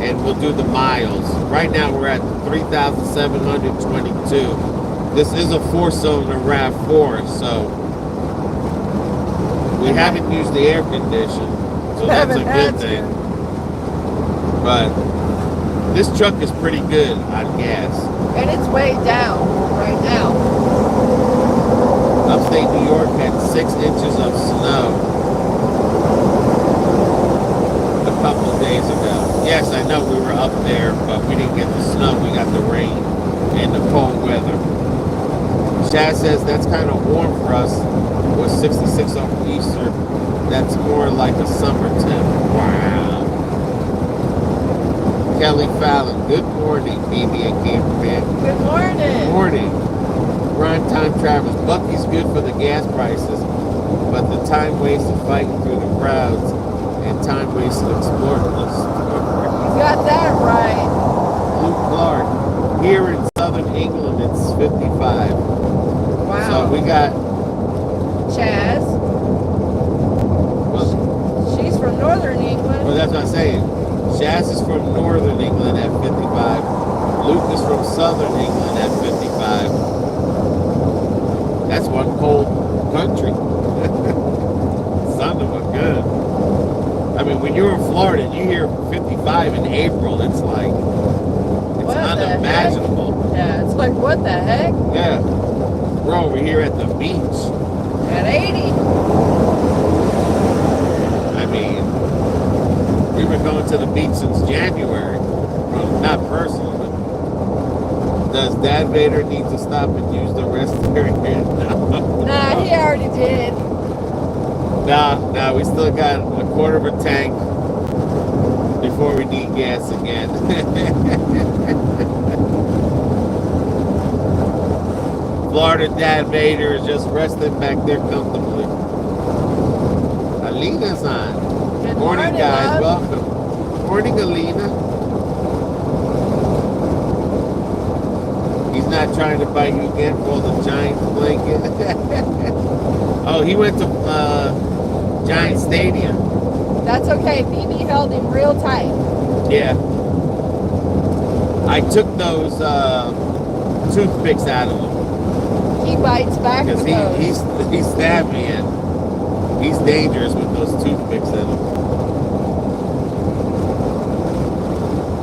and we'll do the miles. Right now we're at 3,722. This is a 4-cylinder RAV4, so we haven't used the air condition, so that's a good thing. But this truck is pretty good on gas. And it's way down right now. Upstate New York had 6 inches of snow a couple of days ago. Yes, I know we were up there, but we didn't get the snow. We got the rain and the cold weather. Chad says that's kind of warm for us. It was 66 over Easter. That's more like a summer temp. Wow. Kelly Fallon, good morning, BB and Camperman. Good morning. Good morning. Prime time Travis. Buc-ee's good for the gas prices, but the time wasted fighting through the crowds and time wasted exploring the store. You got that right. Luke Clark. Here in southern England, it's 55. Wow. So we got. Chaz. Well, She's from northern England. well, that's what I'm saying. Shaz is from northern England at 55. Luke is from southern England at 55. That's one cold country. Son of a gun. I mean, when you're in Florida and you hear 55 in April, it's like, it's What the unimaginable. Yeah, it's like, what the heck? Yeah. We're over here at the beach. At 80. I mean, we've been going to the beach since January. Well, not personally, but does Dad Vader need to stop and use the rest area? No. Nah, he already did. Nah, we still got a quarter of a tank before we need gas again. Florida Dad Vader is just resting back there comfortably. Alina's on. Good Morning, guys. love. Welcome. Morning, Alina. He's not trying to bite you again for the Giant blanket. Oh, he went to Giant Stadium. That's okay. BB held him real tight. Yeah. I took those toothpicks out of him He bites back because with those. he stabbed me and he's dangerous with those toothpicks in him.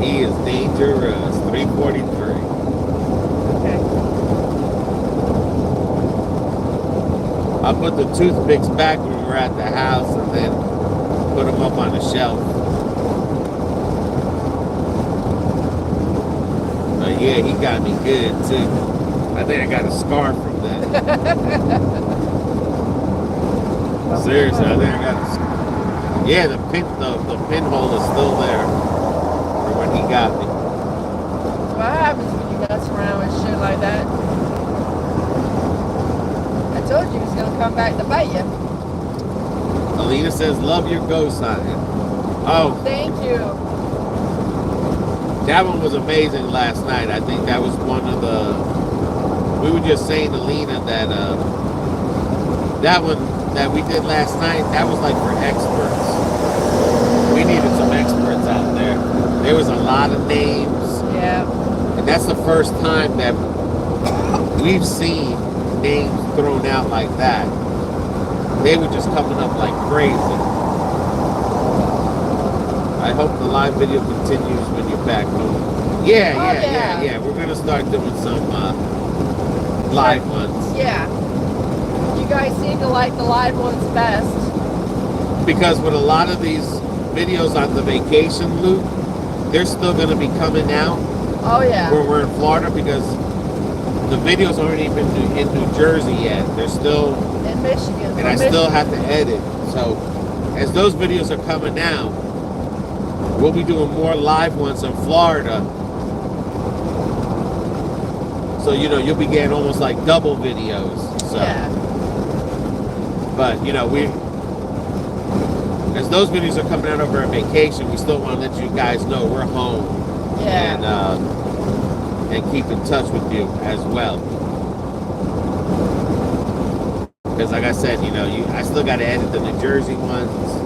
He is dangerous. 343. Okay. I put the toothpicks back when we were at the house and then put them up on the shelf. But yeah, he got me good too. I think I got a scar from that. Seriously, I think I got a scar. Yeah, the pinhole is still there from when he got me. What happens when you mess around with shit like that? come back to bite you. Alina says, love your ghost hunting. Oh, Thank you. that one was amazing last night. I think that was one of the... We were just saying to Alina that that one that we did last night, that was like for experts. We needed some experts out there. There was a lot of names. Yeah. And that's the first time that we've seen names thrown out like that. They were just coming up like crazy. I hope the live video continues when you're back home. Yeah. We're gonna start doing some live ones. Yeah. You guys seem to like the live ones best. Because with a lot of these videos on the vacation loop, they're still gonna be coming out. Oh yeah. Where we're in Florida, because the videos aren't even in New Jersey yet. They're still in Michigan. And I still have to edit. So as those videos are coming out, we'll be doing more live ones in Florida. So, you know, you'll be getting almost like double videos. So, yeah. But, you know, as those videos are coming out over our vacation, we still want to let you guys know we're home. Yeah. And keep in touch with you as well. Because like I said, you know, I still got to edit the New Jersey ones.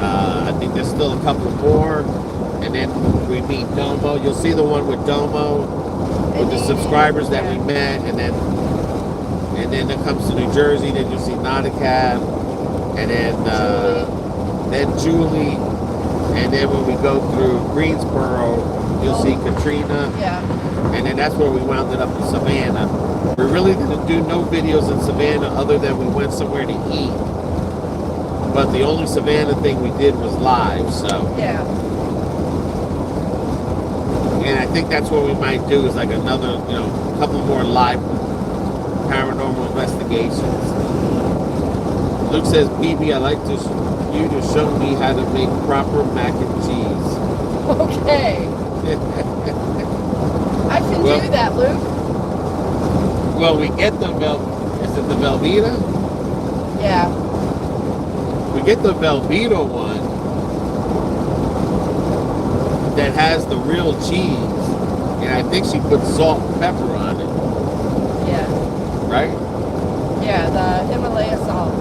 I think there's still a couple more. And then we meet Domo. You'll see the one with Domo, with the subscribers that we met. And then it comes to New Jersey. Then you'll see Nauticab. And then Julie. And then when we go through Greensboro, you'll see Katrina. Yeah. And then that's where we wound up in Savannah. We're really going to do no videos in Savannah other than we went somewhere to eat. But the only Savannah thing we did was live, so. Yeah. And I think that's what we might do, is like another, you know, couple more live paranormal investigations. Luke says, BB, I'd like you to show me how to make proper mac and cheese. Okay. I can do that, Luke. Well, we get the is it the Velveeta? Yeah. We get the Velveeta one that has the real cheese, and I think she put salt and pepper on it. Yeah. Right? Yeah, the Himalaya salt.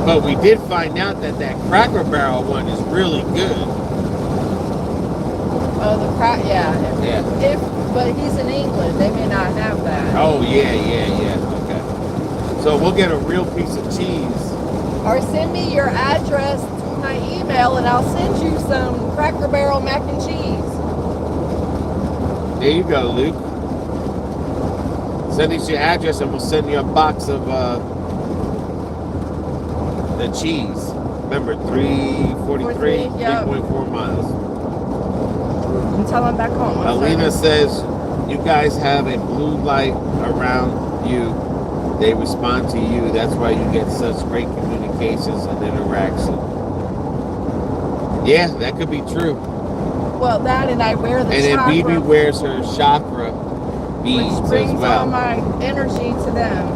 But we did find out that Cracker Barrel one is really good. Oh, yeah. But he's in England. They may not have that. Oh, yeah. Okay. So we'll get a real piece of cheese. Or send me your address to my email and I'll send you some Cracker Barrel mac and cheese. There you go, Luke. Send us your address and we'll send you a box of the cheese. Remember, 343, 3.4 miles. Until I'm back home. Alina says, you guys have a blue light around you. They respond to you. That's why you get such great communications and interaction. Yeah, that could be true. Well, that and I wear the chakra. And then BB wears her chakra beads which brings as well. all my energy to them.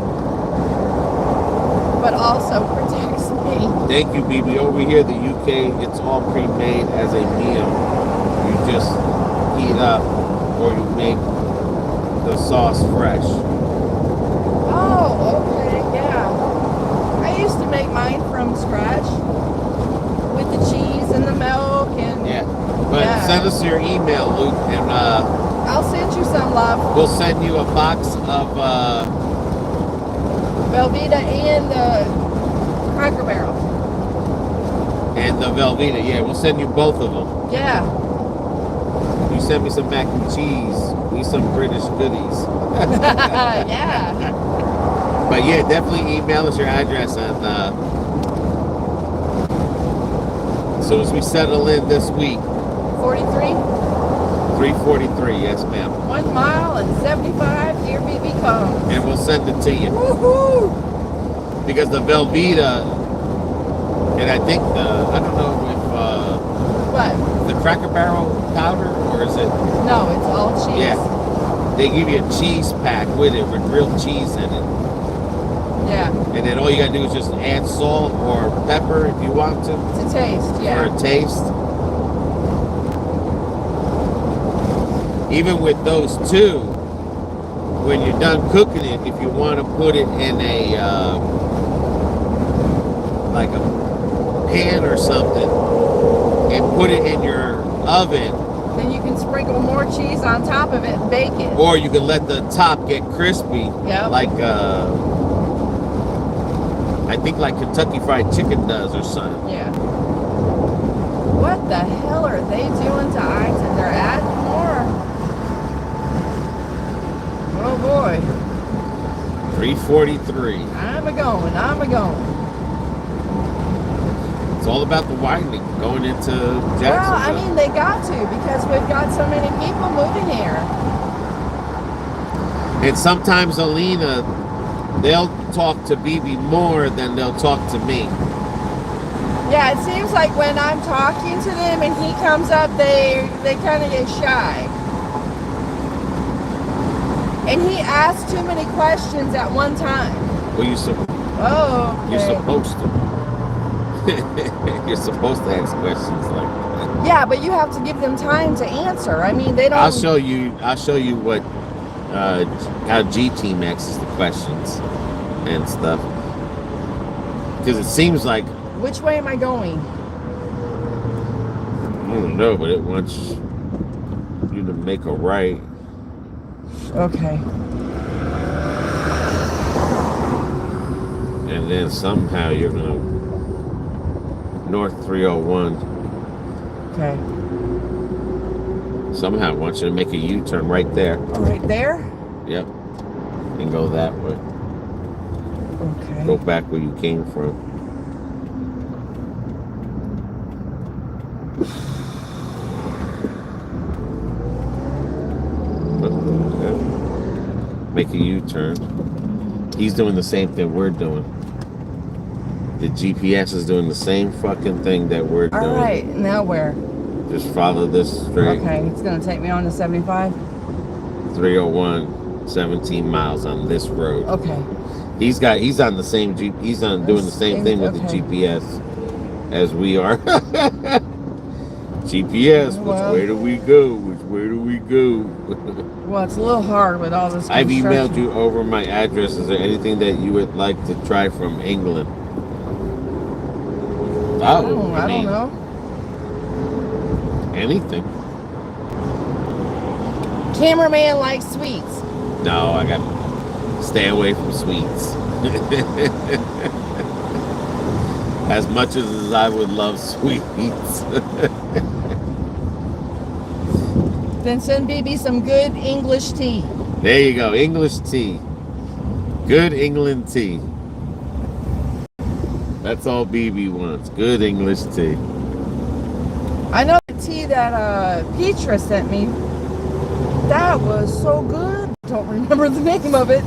But also protects me. Thank you, BB. Over here, the UK, it's all pre-made as a meal. You just heat up or you make the sauce fresh. Oh, okay, yeah. I used to make mine from scratch with the cheese and the milk and But send us your email, Luke, and I'll send you some, love. We'll send you a box of Velveeta and the Cracker Barrel. And the Velveeta, yeah, we'll send you both of them. Yeah. You send me some mac and cheese. We some British goodies. Yeah. But yeah, definitely email us your address, and as soon as we settle in this week. 43? 343, yes ma'am. 1 mile and 75, here BB comes. And we'll send it to you. Woohoo! Because the Velveeta, and I think I don't know if what? The Cracker Barrel powder, or is it? No, it's all cheese. Yeah. They give you a cheese pack with it, with real cheese in it. Yeah. And then all you gotta do is just add salt or pepper if you want to. To taste, yeah. For a taste. Even with those two, when you're done cooking it, if you want to put it in a like a pan or something and put it in your oven, then you can sprinkle more cheese on top of it and bake it. or you can let the top get crispy. Yeah. Like I think like Kentucky Fried Chicken does or something. Yeah. What the hell are they doing to Iton? They're adding more. Oh boy. 343. I'm a going. It's all about the widening going into Jacksonville. Well, I mean, they got to, because we've got so many people moving here. And sometimes Alina, they'll talk to BB more than they'll talk to me. Yeah, it seems like when I'm talking to them and he comes up, they kind of get shy. And he asks too many questions at one time. Well, Okay. you're supposed to. You're supposed to ask questions like that. Yeah, but you have to give them time to answer. I mean, they don't. I'll show you what how G-Team asks the questions and stuff. Because it seems like, Which way am I going? I don't know, but it wants you to make a right. Okay. And then somehow you're gonna North 301. Okay. Somehow I want you to make a U-turn right there. Right there? Yep. And go that way. Okay. Go back where you came from. Make a U-turn. He's doing the same thing we're doing. The GPS is doing the same fucking thing that we're doing. All right, now where? Just follow this straight. Okay, it's gonna take me on to 75. 301, 17 miles on this road. Okay. He's on the same Jeep. He's on doing the same thing with the GPS as we are. GPS, Well, which way do we go? Which way do we go? Well, it's a little hard with all this I've emailed construction. you over my address. Is there anything that you would like to try from England? I don't know. Anything. Cameraman likes sweets. No, I got to stay away from sweets. As much as I would love sweets. Then send BB some good English tea. There you go, English tea. Good England tea. That's all BB wants. Good English tea. I know the tea that Petra sent me. That was so good. Don't remember the name of it.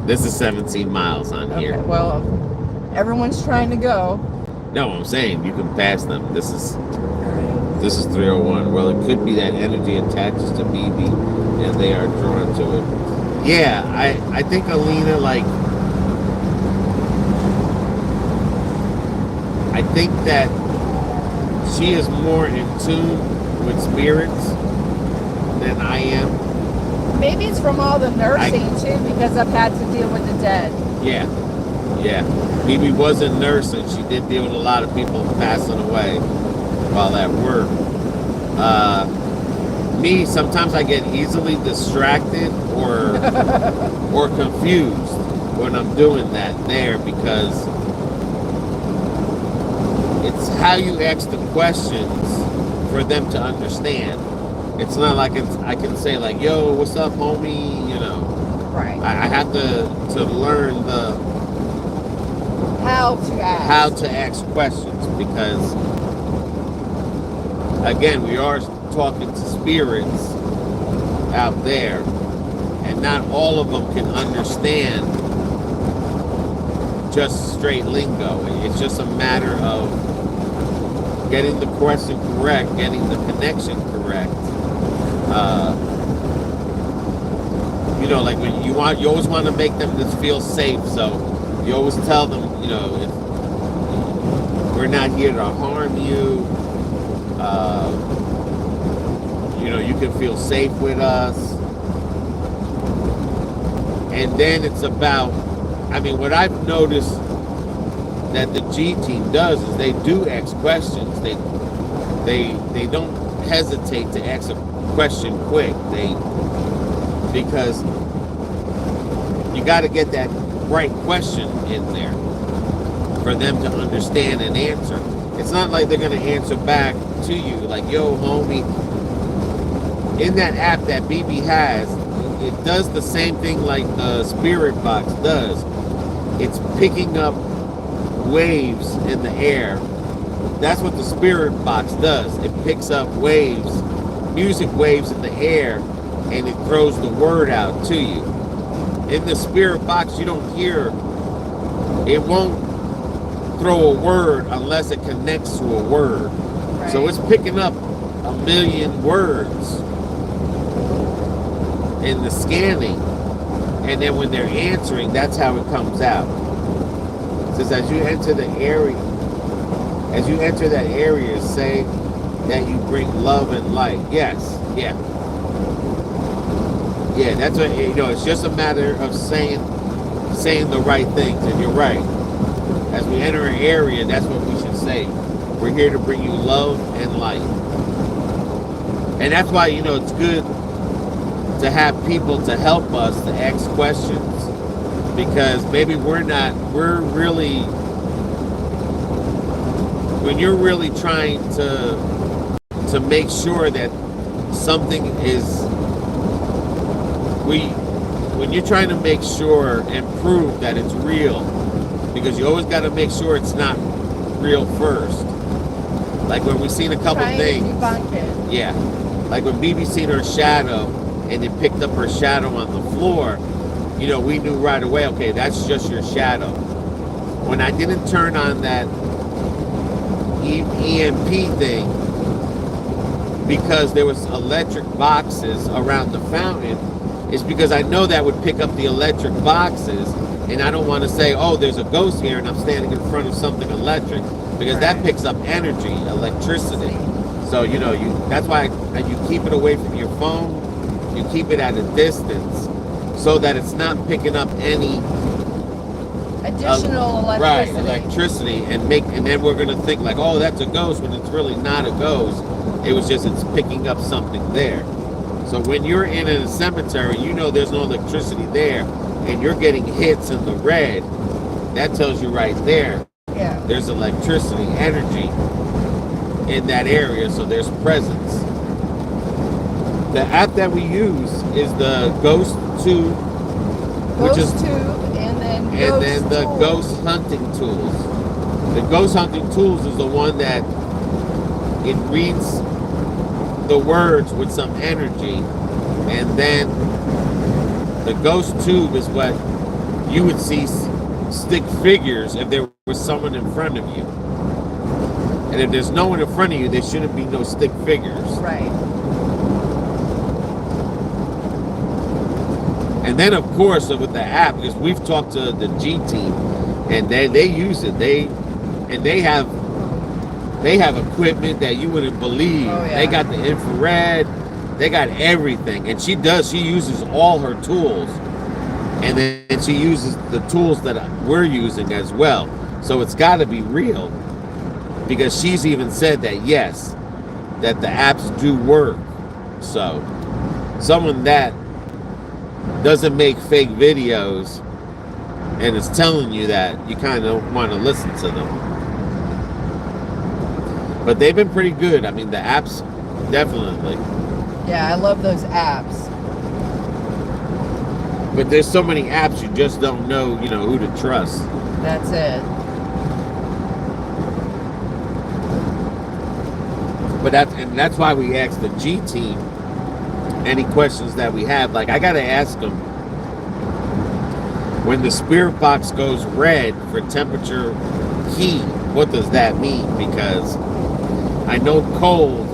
This is 17 miles on here. Okay, well, everyone's trying to go. No, I'm saying you can pass them. This is 301. Well, it could be that energy attaches to BB and they are drawn to it. Yeah, I think Alina, like, I think that she is more in tune with spirits than I am. Maybe it's from all the nursing too, because I've had to deal with the dead. Yeah. BB was a nurse and she did deal with a lot of people passing away while at work. Me, sometimes I get easily distracted or confused when I'm doing that there, because it's how you ask the questions for them to understand. It's not like I can say like, yo, what's up, homie? You know. Right. I have to learn How to ask questions, because again, we are talking to spirits out there, and not all of them can understand just straight lingo. It's just a matter of getting the question correct, getting the connection correct. You know, like when you always want to make them just feel safe. So You always tell them, we're not here to harm you. You can feel safe with us. And then it's about, what I've noticed that the G team does is they do ask questions. They don't hesitate to ask a question quick. Because you got to get that right question in there for them to understand and answer. It's not like they're going to answer back to you like, yo, homie. In that app that BB has, it does the same thing like the Spirit Box does. It's picking up waves in the air. That's what the Spirit Box does. It picks up waves, music waves in the air, and it throws the word out to you. In the Spirit Box, you don't hear, it won't throw a word unless it connects to a word. Right. So it's picking up a million words in the scanning, and then when they're answering, that's how it comes out. It says as you enter that area, say that you bring love and light. Yes, yeah, that's what it's just a matter of saying the right things. And you're right, as we enter an area, that's what we should say. We're here to bring you love and light. And that's why it's good to have people to help us to ask questions, because maybe when you're really trying to make sure that something is, when you're trying to make sure and prove that it's real, because you always got to make sure it's not real first. Like when we've seen a couple things, yeah, like when BB seen her shadow and it picked up her shadow on the floor, we knew right away, okay, that's just your shadow. When I didn't turn on that EMP thing, because there was electric boxes around the fountain, it's because I know that would pick up the electric boxes, and I don't want to say, oh, there's a ghost here and I'm standing in front of something electric, because that picks up energy, electricity. So, that's why you keep it away from your phone. You keep it at a distance so that it's not picking up any additional electricity. Right, electricity, and then we're gonna think like, oh, that's a ghost, when it's really not a ghost. It was just it's picking up something there. So when you're in a cemetery, there's no electricity there, and you're getting hits in the red. That tells you right there. Yeah. There's electricity, energy in that area, so there's presence. The app that we use is the Ghost Tube, and then the Ghost Hunting Tools. The Ghost Hunting Tools is the one that it reads the words with some energy, and then the Ghost Tube is what you would see stick figures if there was someone in front of you. And if there's no one in front of you, there shouldn't be no stick figures. Right. And then, of course, with the app, because we've talked to the G team, and they use it. They have equipment that you wouldn't believe. Oh, yeah. They got the infrared. They got everything. And she uses all her tools. And then she uses the tools that we're using as well. So it's got to be real. Because she's even said that, yes, that the apps do work. So someone that doesn't make fake videos and is telling you that, you kind of want to listen to them. But they've been pretty good. The apps, definitely. Yeah, I love those apps. But there's so many apps, you just don't know, who to trust. That's it. But that's why we ask the G team any questions that we have. Like, I got to ask them, when the Spirit Box goes red for temperature key, what does that mean? Because I know cold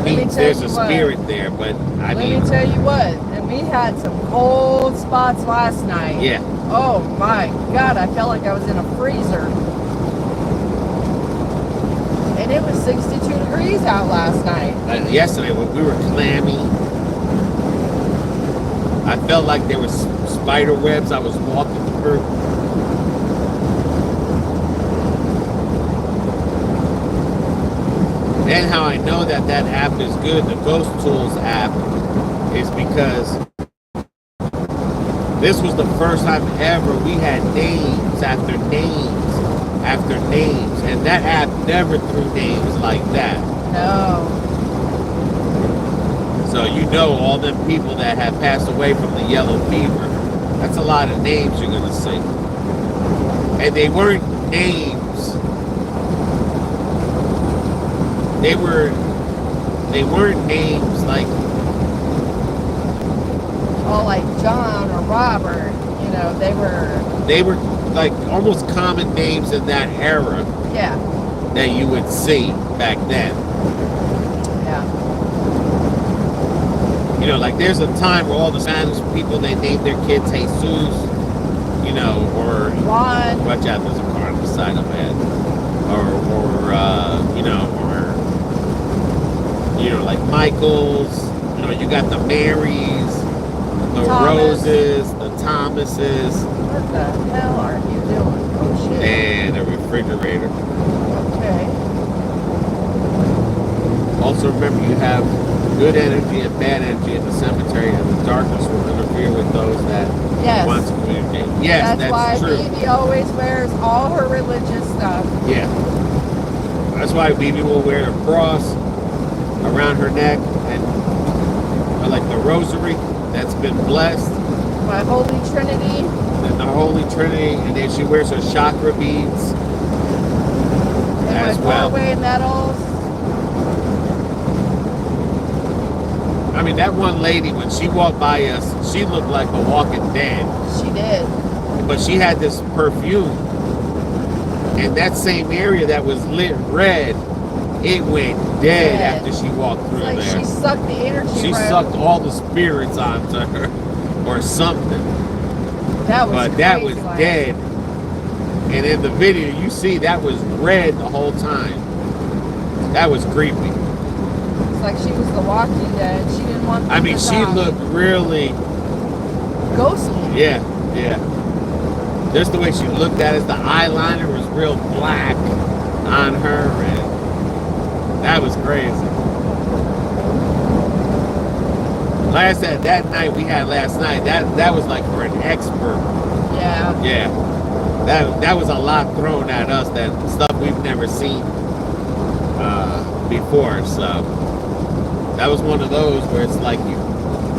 means there's a spirit there, but let me tell you what, it we had some cold spots last night. Yeah. Oh my God, I felt like I was in a freezer. And it was 62 degrees out last night. Yesterday when we were clammy, I felt like there was spider webs I was walking through. And how I know that that app is good, the Ghost Tools app, is because this was the first time ever we had names after names after names. And that app never threw names like that. No. So you know all them people that have passed away from the yellow fever. That's a lot of names you're gonna see. And they weren't names. They weren't names like Like John or Robert, you know, they were like almost common names in that era. Yeah. That you would see back then. Yeah. You know, like there's a time where all the Spanish people, they named their kids Jesus, you know, or Juan. watch out, there's a car on the side of it. Or you know, like Michael's, you know, you got the Marys, the Thomas. Roses, the Thomases. What the hell are you doing? Oh shit. And a refrigerator. Okay. Also remember, you have good energy and bad energy in the cemetery, and the darkness will interfere with those that want to communicate. Yes, that's why true. Bibi always wears all her religious stuff. Yeah. That's why Bibi will wear a cross around her neck and like the rosary that's been blessed. My Holy Trinity. And the Holy Trinity, and then she wears her chakra beads And as my well. four-way medals. I mean, that one lady, when she walked by us, she looked like a walking dead. She did. But she had this perfume. And that same area that was lit red, it went dead after she walked through It's like there. she sucked the energy. She sucked all the spirits onto her or something. That was But that was dead. And in the video, you see that was red the whole time. That was creepy. It's like she was the Walking Dead. She didn't want. I mean, she looked really ghostly. Yeah, yeah. Just the way she looked at us, the eyeliner was real black on her, and that was crazy. Like I said, that night we had last night, that was like for an expert. Yeah. Yeah. That was a lot thrown at us, that stuff we've never seen before. So that was one of those where it's like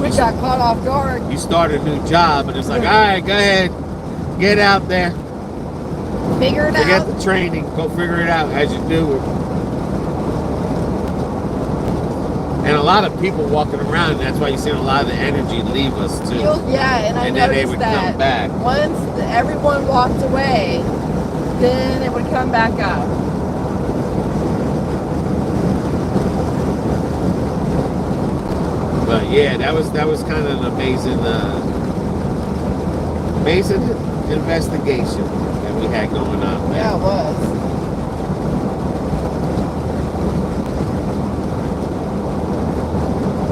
we got caught off guard. You start a new job and it's like, all right, go ahead, get out there. Figure it out. Forget the training. Go figure it out as you do it. And a lot of people walking around, and that's why you're seeing a lot of the energy leave us too. Yeah, and I then they noticed would that come back. once everyone walked away, then it would come back up. But yeah, that was kind of an amazing investigation that we had going on. Yeah, it was.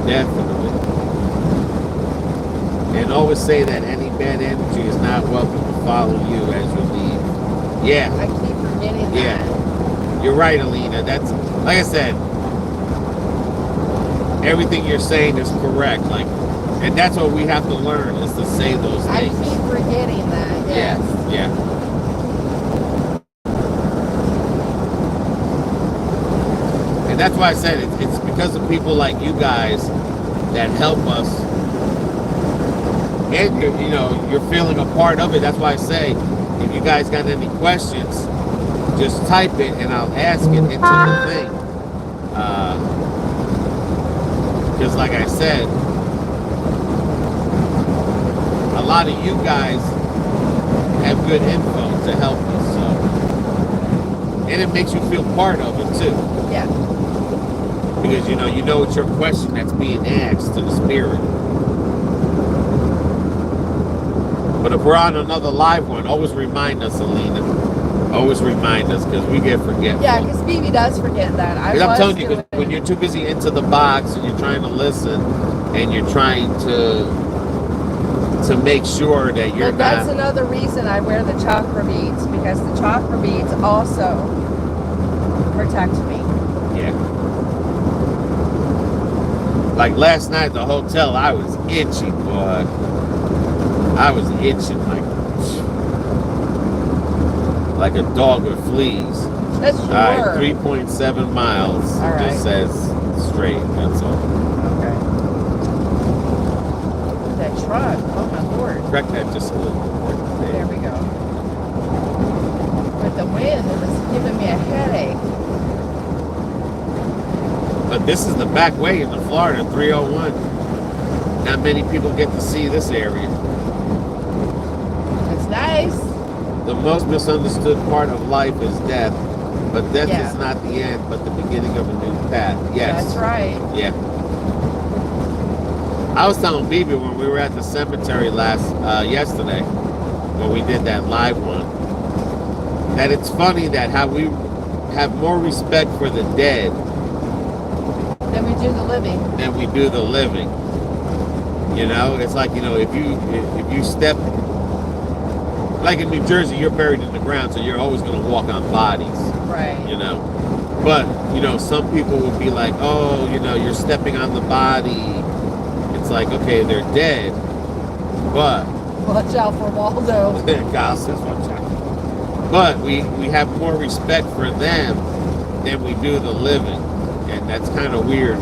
Definitely. And always say that any bad energy is not welcome to follow you as you leave. Yeah. I keep forgetting that. Yeah. You're right, Alina. That's, like I said, everything you're saying is correct. Like, and that's what we have to learn, is to say those I things. keep forgetting that. Yes. Yeah. And that's why I said it's because of people like you guys that help us. And you're feeling a part of it. That's why I say, if you guys got any questions, just type it and I'll ask it into the thing. Because like I said, a lot of you guys have good info to help us. So, and it makes you feel part of it too. Yeah. Because you know it's your question that's being asked to the spirit. But if we're on another live one, always remind us, Alina. Always remind us, because we get forgetful. Yeah, because Phoebe does forget that. I'm telling you, because when you're too busy into the box and you're trying to listen and you're trying to make sure that you're That's another reason I wear the chakra beads, because the chakra beads also protect me. Yeah. Like last night at the hotel, I was itchy, boy. I was itching like a dog with fleas. That's All right, 3.7 miles. All right. Just says straight. That's all. Okay. That truck. Oh my lord. Correct that just a little more. There we go. With the wind, it was giving me a headache. But this is the back way into Florida, 301. Not many people get to see this area. It's nice. The most misunderstood part of life is death, but death Yeah. is not the end, but the beginning of a new path. Yes. That's right. Yeah. I was telling Bibi when we were at the cemetery yesterday, when we did that live one, that it's funny that how we have more respect for the dead Then we do the living. than we do the living. You know, it's like, you know, if you step, like in New Jersey, you're buried in the ground, so you're always going to walk on bodies. Right. You know, but you know, some people would be like, oh, you know, you're stepping on the body. It's like, okay, they're dead, but Watch out for Waldo. God says watch out. But we have more respect for them than we do the living, and that's kind of weird.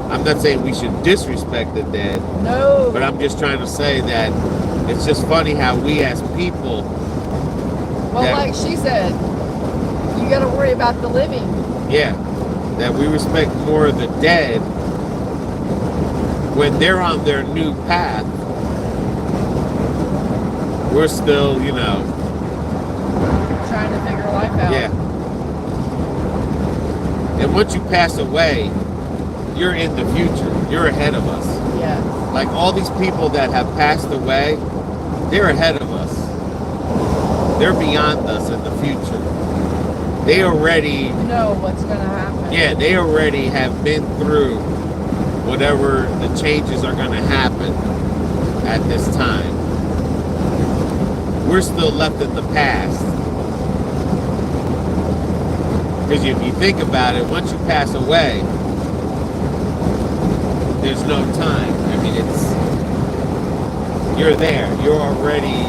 I'm not saying we should disrespect the dead. No. But I'm just trying to say that it's just funny how we as people. Well, like she said, you got to worry about the living. Yeah, that we respect more of the dead when they're on their new path. We're still, you know, trying to figure life out. Yeah. And once you pass away, you're in the future. You're ahead of us. Yeah. Like all these people that have passed away, they're ahead of us. They're beyond us in the future. They already know what's going to happen. Yeah, they already have been through whatever the changes are going to happen at this time. We're still left in the past. Because if you think about it, once you pass away, there's no time. I mean, you're there. You're already,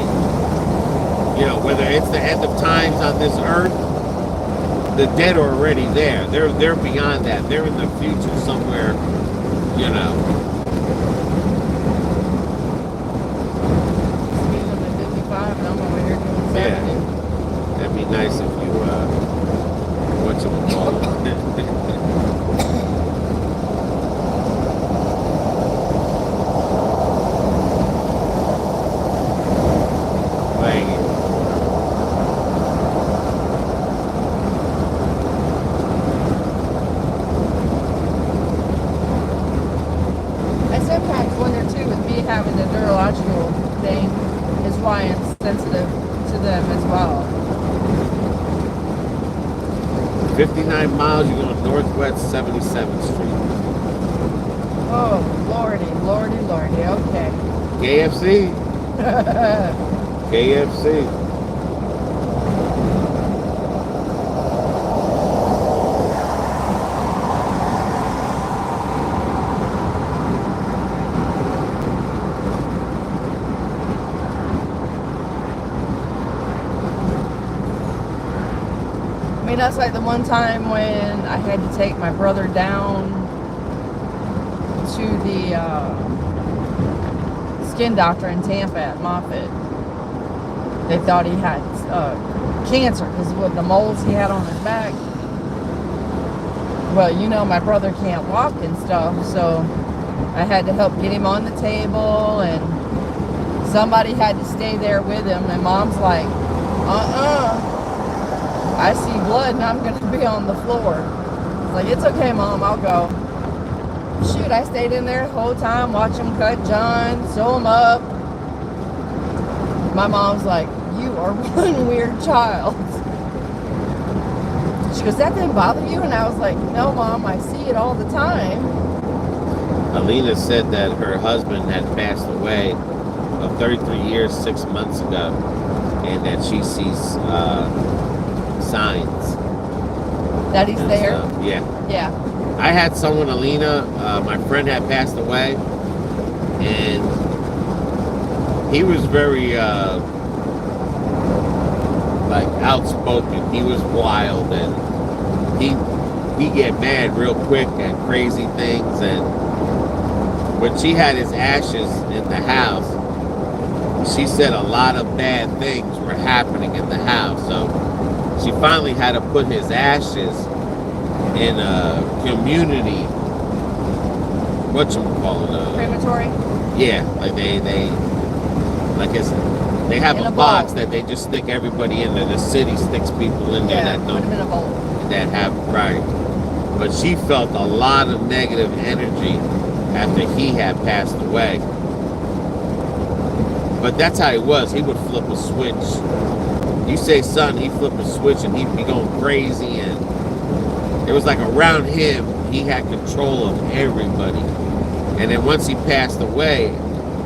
you know, whether it's the end of times on this earth, the dead are already there. They're beyond that. They're in the future somewhere, you know. Speaking of 55, and I'm over here doing 70. Yeah. That'd be nice if you, whatchamacallit. having the neurological thing is why I'm sensitive to them as well. 59 miles, you're going northwest 77th Street. Oh, lordy, lordy, lordy, okay. KFC. KFC. I mean, that's like the one time when I had to take my brother down to the skin doctor in Tampa at Moffitt. They thought he had cancer because of the moles he had on his back. Well, you know, my brother can't walk and stuff, so I had to help get him on the table, and somebody had to stay there with him. And Mom's like, I see blood and I'm gonna be on the floor. I was like, it's okay, Mom, I'll go. Shoot, I stayed in there the whole time, watch him cut John, sew him up. My mom's like, you are one weird child. She goes, that didn't bother you? And I was like, no, Mom, I see it all the time. Alina said that her husband had passed away of 33 years 6 months ago, and that she sees signs. That he's And there? stuff. Yeah. Yeah. I had someone, Alina, my friend had passed away, and he was very like outspoken. He was wild, and he get mad real quick at crazy things. And when she had his ashes in the house, she said a lot of bad things were happening in the house. So she finally had to put his ashes in a community, whatchamacallit, Crematory? yeah, like they have In a a box vault. that they just stick everybody in there. The city sticks people in there Yeah, that put him don't, in a vault. that have, right. But she felt a lot of negative energy after he had passed away. But that's how he was. He would flip a switch. You say son, he'd flip a switch and he'd be going crazy, and it was like around him, he had control of everybody. And then once he passed away,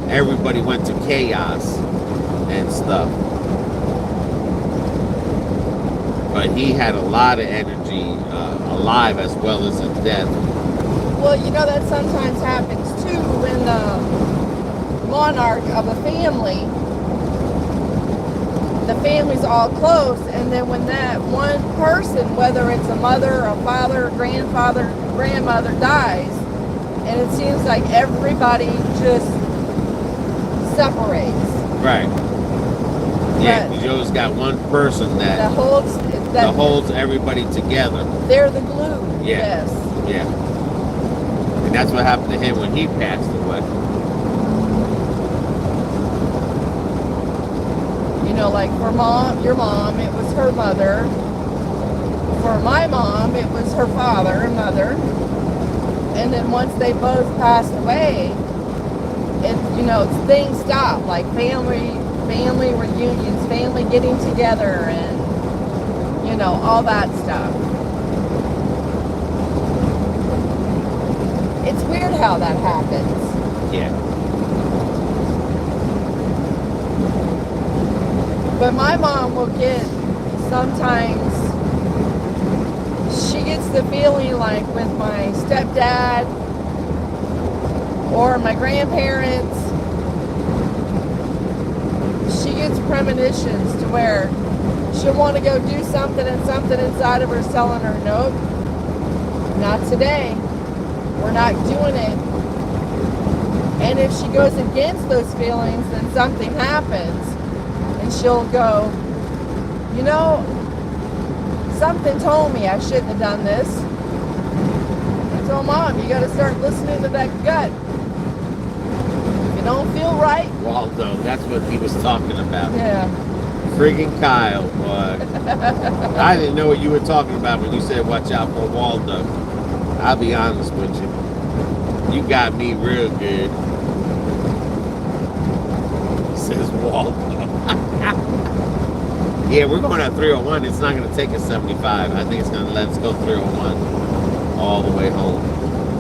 everybody went to chaos and stuff. But he had a lot of energy alive as well as in death. Well, you know, that sometimes happens too when the monarch of a family, the family's all close, and then when that one person, whether it's a mother, a father, a grandfather, grandmother, dies, and it seems like everybody just separates. Right. Yeah, But because you always got one person that holds everybody together. They're the glue. Yeah. Yes. Yeah. And that's what happened to him when he passed away. You know, like for your mom, it was her mother. For my mom, it was her father and mother. And then once they both passed away, things stopped. Like family reunions, family getting together, and all that stuff. It's weird how that happens. Yeah. But my mom will sometimes she gets the feeling like with my stepdad or my grandparents, she gets premonitions to where she'll want to go do something, and something inside of her's telling her, nope, not today. We're not doing it. And if she goes against those feelings, then something happens. And she'll go, something told me I shouldn't have done this. I told Mom, you got to start listening to that gut. If you don't feel right. Waldo, that's what he was talking about. Yeah. Friggin' Kyle, boy. I didn't know what you were talking about when you said watch out for Waldo. I'll be honest with you. You got me real good. He says Waldo. Yeah, we're going at 301. It's not going to take us 75. I think it's going to let us go 301 all the way home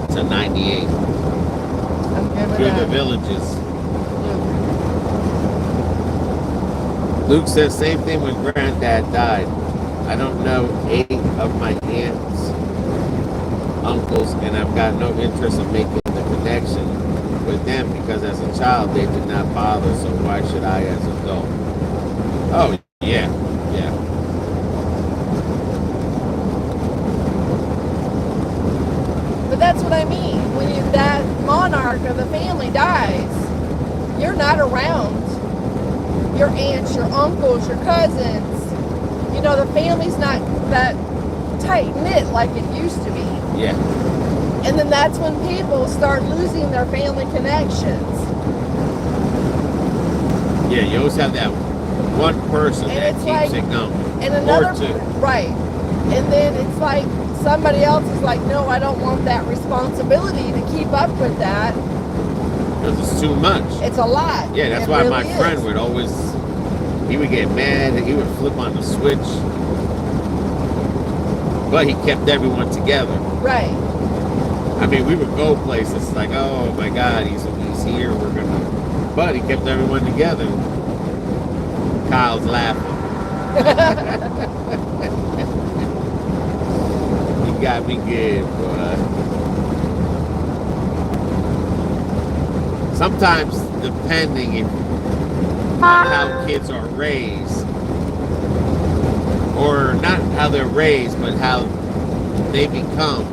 to 98. I'm good with Through that. the villages. Luke says same thing when Granddad died. I don't know 8 of my aunts, uncles, and I've got no interest in making the connection with them because as a child they did not bother, so why should I as an adult? Oh, yeah. But that's what I mean. When that monarch of the family dies, you're not around. Your aunts, your uncles, your cousins. The family's not that tight-knit like it used to be. Yeah. And then that's when people start losing their family connections. Yeah, you always have that one person And that it's keeps like, it going. And another, or two. right. And then it's like somebody else is like, no, I don't want that responsibility to keep up with that. Because it's too much. It's a lot. Yeah, that's It why really my is. friend would always He would get mad and he would flip on the switch. But he kept everyone together. Right. I mean, we would go places like, oh my God, he's here. We're gonna. But he kept everyone together. Kyle's laughing. He got me good, boy. Sometimes, depending on how kids are raised, or not how they're raised, but how they become,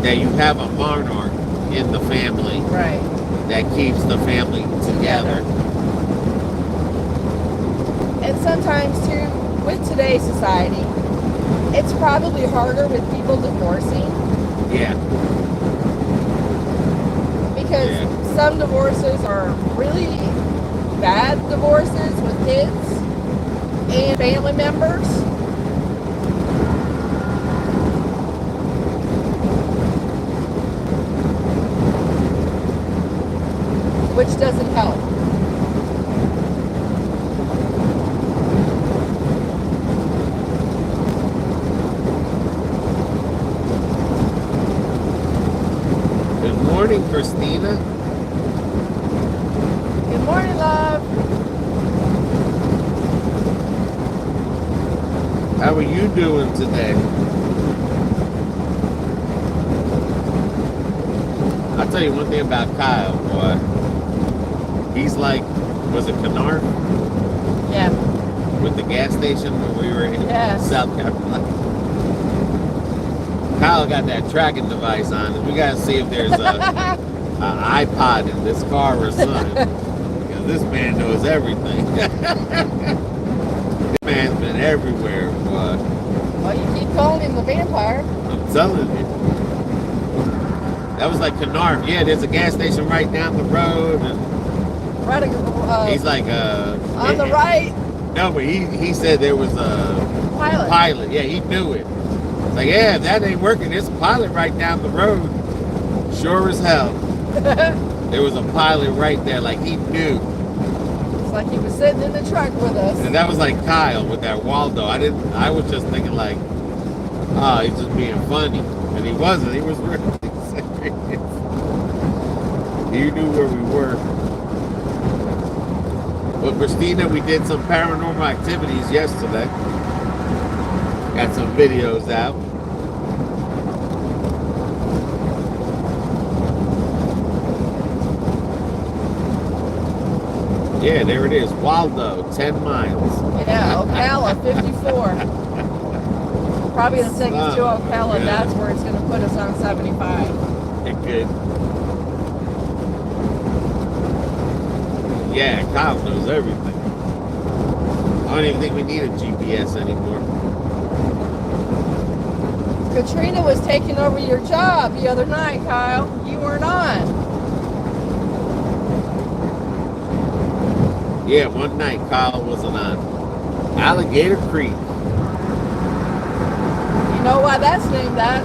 that you have a monarch in the family, right, that keeps the family together. And sometimes too, with today's society, it's probably harder with people divorcing. Yeah. Because some divorces are really bad divorces with kids and family members. Which doesn't help. Good morning, Christina. Good morning, love. How are you doing today? I'll tell you one thing about Kyle, boy. He's like, was it Kennard? Yeah. With the gas station when we were in South Carolina. Kyle got that tracking device on, and we gotta see if there's a iPod in this car or something. Because this man knows everything. This man's been everywhere, boy. Well, you keep calling him the vampire. I'm telling you. That was like Kennard. Yeah, there's a gas station right down the road, and Right, he's like on the right. No, but he said there was a pilot. Yeah, he knew it. It's like, yeah, if that ain't working, there's a pilot right down the road. Sure as hell. There was a pilot right there, like he knew. It's like he was sitting in the truck with us. And that was like Kyle with that Waldo. I was just thinking like, oh, he's just being funny. And he wasn't. He was really serious. He knew where we were. Well, Christina, we did some paranormal activities yesterday. Got some videos out. Yeah, there it is. Waldo, 10 miles. Yeah, Ocala, 54. Probably going to take us to Ocala. Yeah. That's where it's going to put us on 75. It could. Yeah, Kyle knows everything. I don't even think we need a GPS anymore. Katrina was taking over your job the other night, Kyle. You weren't on. Yeah, one night Kyle wasn't on. Alligator Creek. You know why that's named that?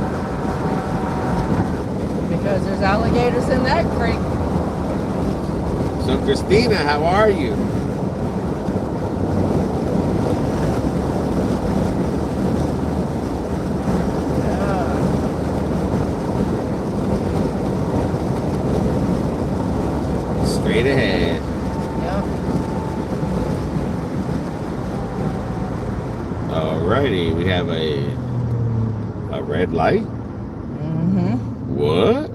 Because there's alligators in that creek. So, Christina, how are you? Straight ahead. Yep. Alrighty, we have a red light. Mm-hmm. What?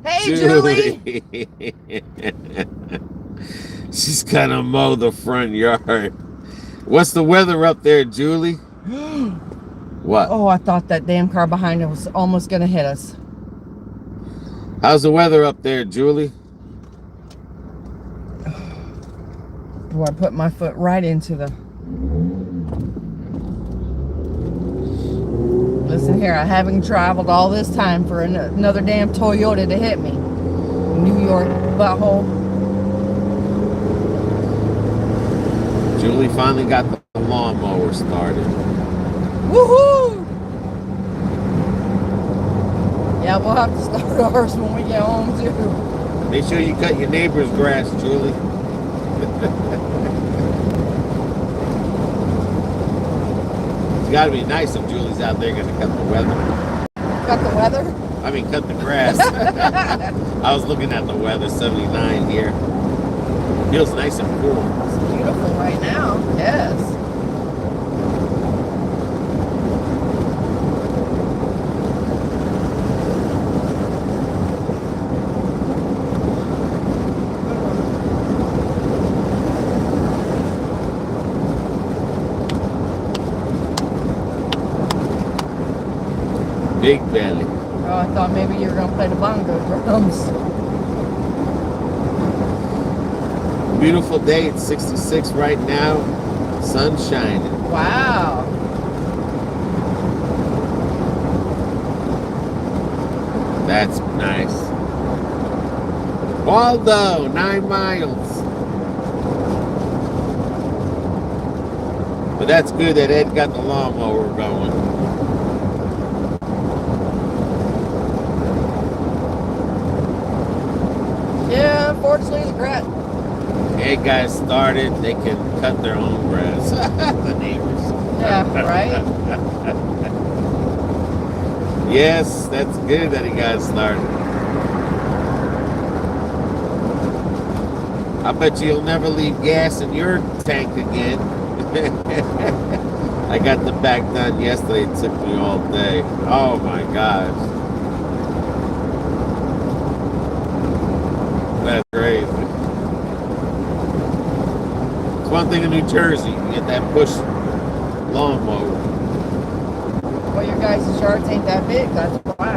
Hey, Julie. She's gonna mow the front yard. What's the weather up there, Julie? What? Oh, I thought that damn car behind us was almost going to hit us. How's the weather up there, Julie? Boy, I put my foot right into the... Listen here, I haven't traveled all this time for another damn Toyota to hit me. New York butthole. Julie finally got the lawnmower started. Woohoo! Yeah, we'll have to start ours when we get home too. Make sure you cut your neighbor's grass, Julie. It's got to be nice if Julie's out there going to cut the weather. Got the weather? I mean, cut the grass. I was looking at the weather, 79 here. Feels nice and cool. It's beautiful right now. Yes. Big belly. Oh, I thought maybe you were going to play the bongo drums. Beautiful day. It's 66 right now. Sun shining. Wow. That's nice. Waldo, 9 miles. But that's good that Ed got the lawnmower going. Yeah, unfortunately, the grass. Ed got started, they can cut their own grass. The neighbors. Yeah, right? Yes, that's good that he got started. I bet you'll never leave gas in your tank again. I got the back done yesterday. It took me all day. Oh my gosh. That's crazy. It's one thing in New Jersey. You get that push lawnmower. Well, your guys' yards ain't that big. That's why.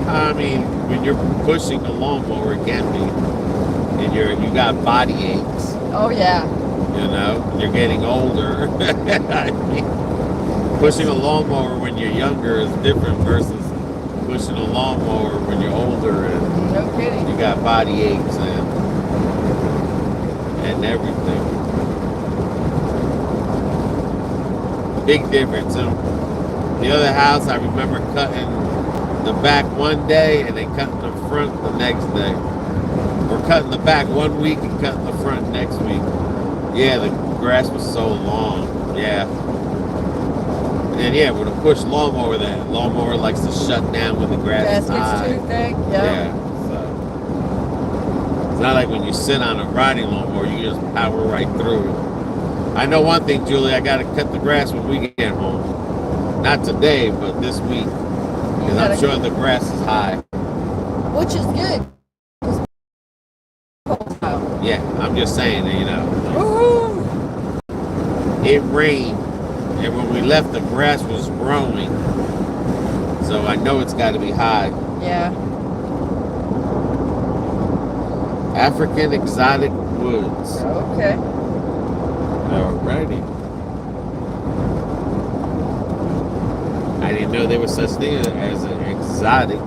I mean, when you're pushing a lawnmower, it can be. And you got body aches. Oh, yeah. You know, you're getting older. I mean, pushing a lawnmower when you're younger is different versus pushing a lawnmower when you're older and No kidding. you got body aches and everything. Big difference. The other house, I remember cutting the back one day and then cutting the front the next day. Or cutting the back one week and cutting the front next week. Yeah, the grass was so long. Yeah. And then, yeah, with a push lawnmower, that lawnmower likes to shut down when the grass is high. Gets too thick. Yeah. So it's not like when you sit on a riding lawnmower, you just power right through it. I know one thing, Julie, I got to cut the grass when we get home. Not today, but this week. Because I'm sure the grass is high. Which is good. Yeah, I'm just saying, you know. Woo-hoo. It rained, and when we left, the grass was growing. So I know it's got to be high. Yeah. African exotic woods. Okay. Alrighty. I didn't know there was such thing as an exotic.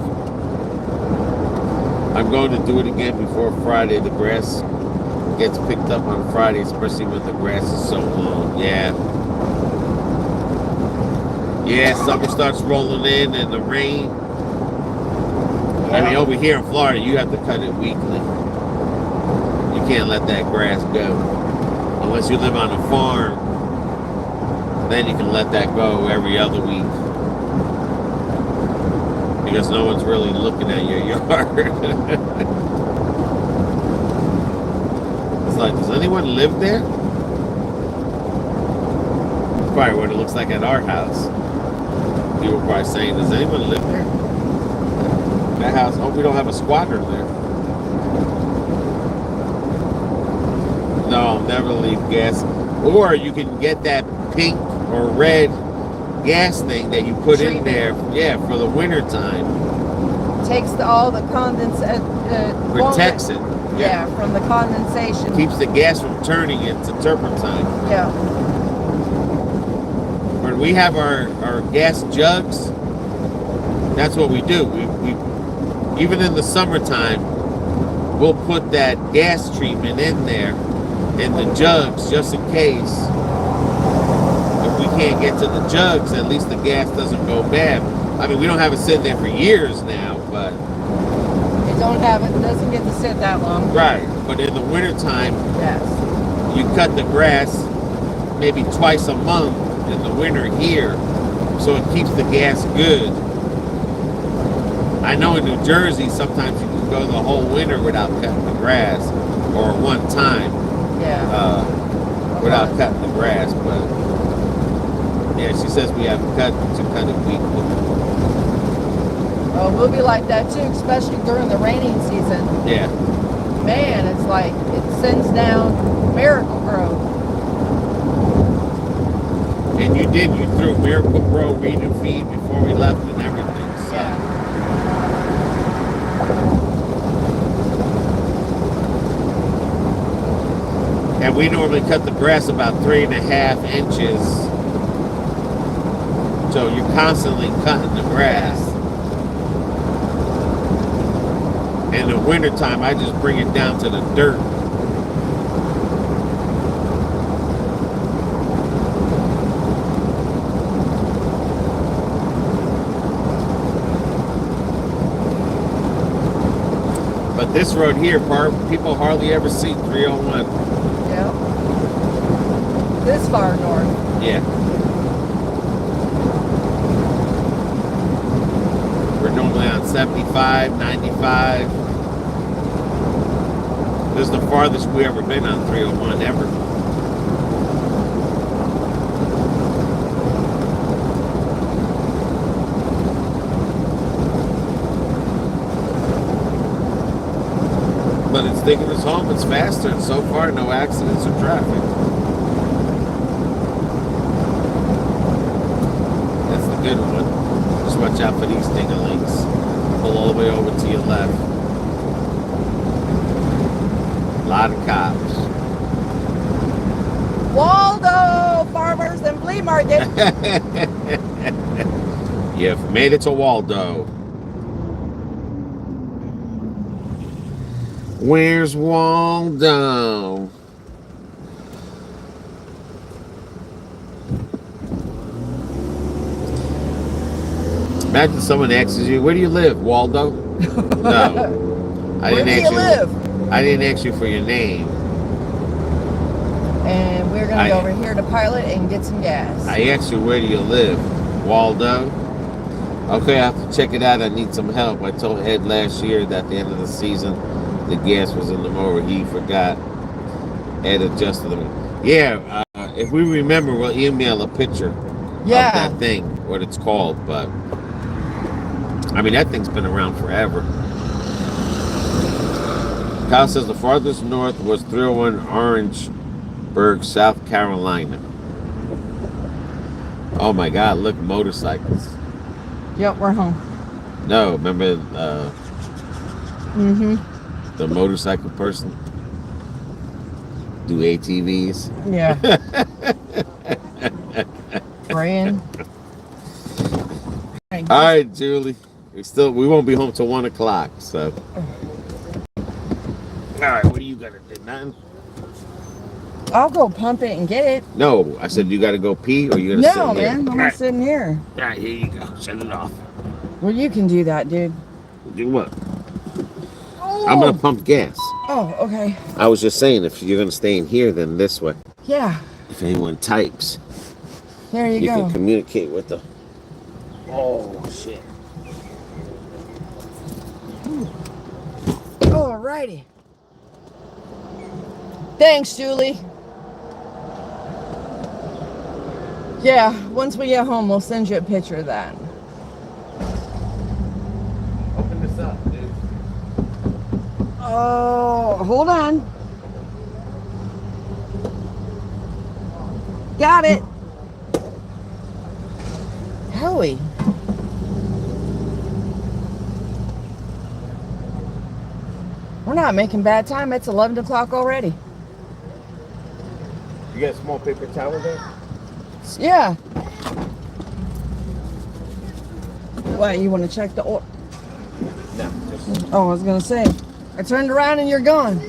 I'm going to do it again before Friday. The grass gets picked up on Friday, especially when the grass is so long. Yeah. Yeah, summer starts rolling in and the rain. Yeah. I mean, over here in Florida, you have to cut it weekly. You can't let that grass go. Unless you live on a farm, then you can let that go every other week. Because no one's really looking at your yard. It's like, does anyone live there? It's probably what it looks like at our house. People are probably saying, does anyone live there? That house, oh, we don't have a squatter there. No, I'll never leave gas. Or you can get that pink or red gas thing that you put in there, yeah, for the winter time. Takes all the condensate. Protects it. Yeah, from the condensation. Keeps the gas from turning into turpentine. Yeah. When we have our gas jugs, that's what we do. We even in the summertime, we'll put that gas treatment in there in the jugs just in case. If we can't get to the jugs, at least the gas doesn't go bad. I mean, we don't have it sitting there for years now, but It doesn't get to sit that long. right. But in the wintertime, Yes. you cut the grass maybe twice a month, in the winter here, so it keeps the gas good. I know in New Jersey sometimes you can go the whole winter without cutting the grass, or one time without cutting the grass. But yeah, she says we have to cut it weekly. Oh, we'll be like that too, especially during the raining season. Yeah. Man, it's like it sends down Miracle Grow. And you threw Miracle Grow read and feed before we left and everything. So. Yeah. And we normally cut the grass about 3.5 inches. So you're constantly cutting the grass. In the wintertime, I just bring it down to the dirt. But this road here, people hardly ever see 301. Yeah. This far north. Yeah. We're normally on 75, 95. This is the farthest we ever been on 301 ever. But it's taking us home. It's faster, and so far, no accidents or traffic. That's the good one. Just watch out for these ding-a-lings. Pull all the way over to your left. A lot of cops. Waldo Farmers and Flea Market. You've made it to Waldo. Where's Waldo? Imagine someone asks you, "Where do you live, Waldo?" No, Where do you live? I didn't ask you for your name. And we're gonna go over here to Pilot and get some gas. I asked you, "Where do you live, Waldo?" Okay, I have to check it out. I need some help. I told Ed last year that at the end of the season, the gas was in the mower. He forgot. Ed adjusted them. Yeah, if we remember, we'll email a picture of that thing, what it's called. But I mean, that thing's been around forever. Kyle says the farthest north was 301 Orangeburg, South Carolina. Oh my God! Look, motorcycles. Yep, we're home. No, remember the motorcycle person? Do ATVs? Yeah. Praying. All right, Julie. We won't be home till 1 o'clock. So. All right, what are you gonna do? Nothing. I'll go pump it and get it. No, I said you got to go pee, or you gonna sit here? No, man, I'm not sitting here. All right, here you go. Shut it off. Well, you can do that, dude. Do what? Oh. I'm gonna pump gas. Oh, okay. I was just saying, if you're gonna stay in here, then this way. Yeah. If anyone types, there you go. You can communicate with them. Oh shit. Alrighty. Thanks, Julie. Yeah, once we get home, we'll send you a picture of that. Open this up, dude. Oh, hold on. Got it. Howie. We're not making bad time. It's 11 o'clock already. You got a small paper towel there? Yeah. What, you want to check the oil? No. Just... Oh, I was going to say. I turned around and you're gone.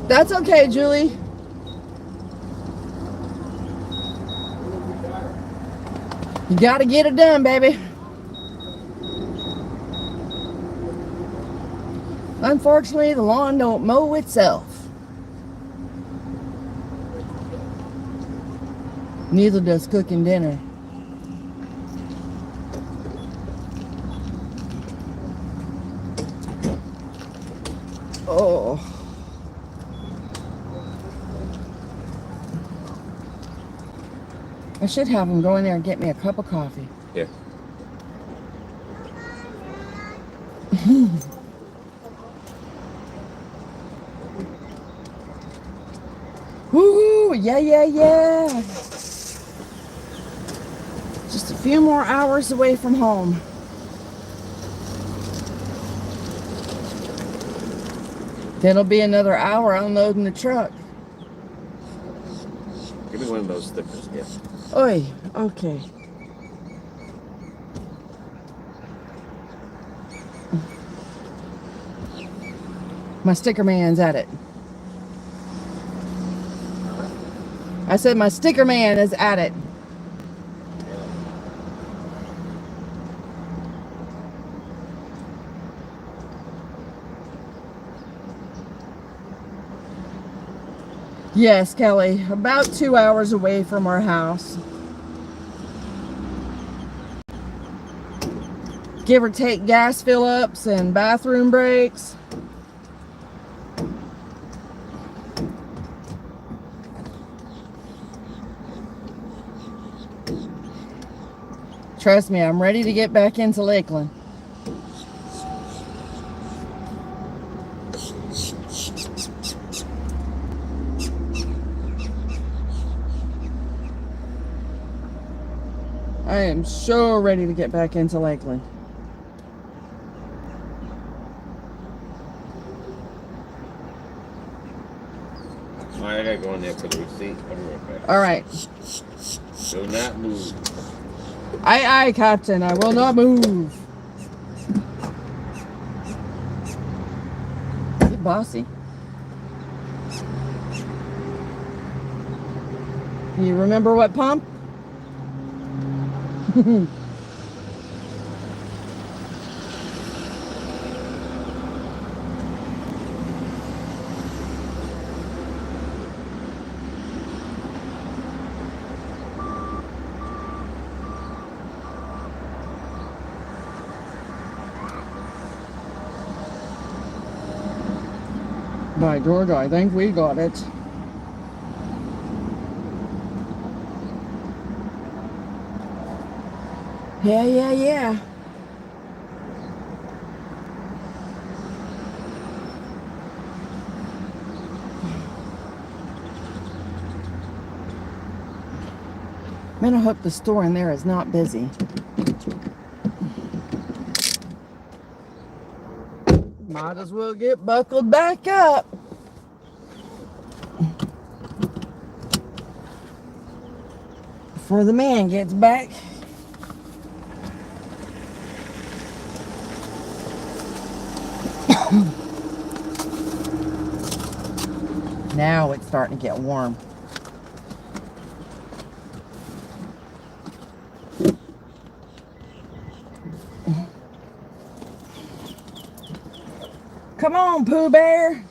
That's okay, Julie. You got to get it done, baby. Unfortunately, the lawn don't mow itself. Neither does cooking dinner. Oh. I should have him go in there and get me a cup of coffee. Yeah. Woohoo! Yeah, yeah, yeah. Just a few more hours away from home. Then it'll be another hour unloading the truck. Give me one of those stickers, yeah. Oi, okay. My sticker man's at it. I said my sticker man is at it. Yes, Kelly, about 2 hours away from our house. Give or take gas fill-ups and bathroom breaks. Trust me, I'm ready to get back into Lakeland. I am so ready to get back into Lakeland. Alright, I gotta go in there for the receipt. I'll be right back. Alright. Do not move. Aye, aye, Captain. I will not move. Is it bossy? You remember what pump? By George, I think we got it. Yeah, yeah, yeah. Man, I hope the store in there is not busy. Might as well get buckled back up. Before the man gets back. Now it's starting to get warm. Come on, Pooh Bear.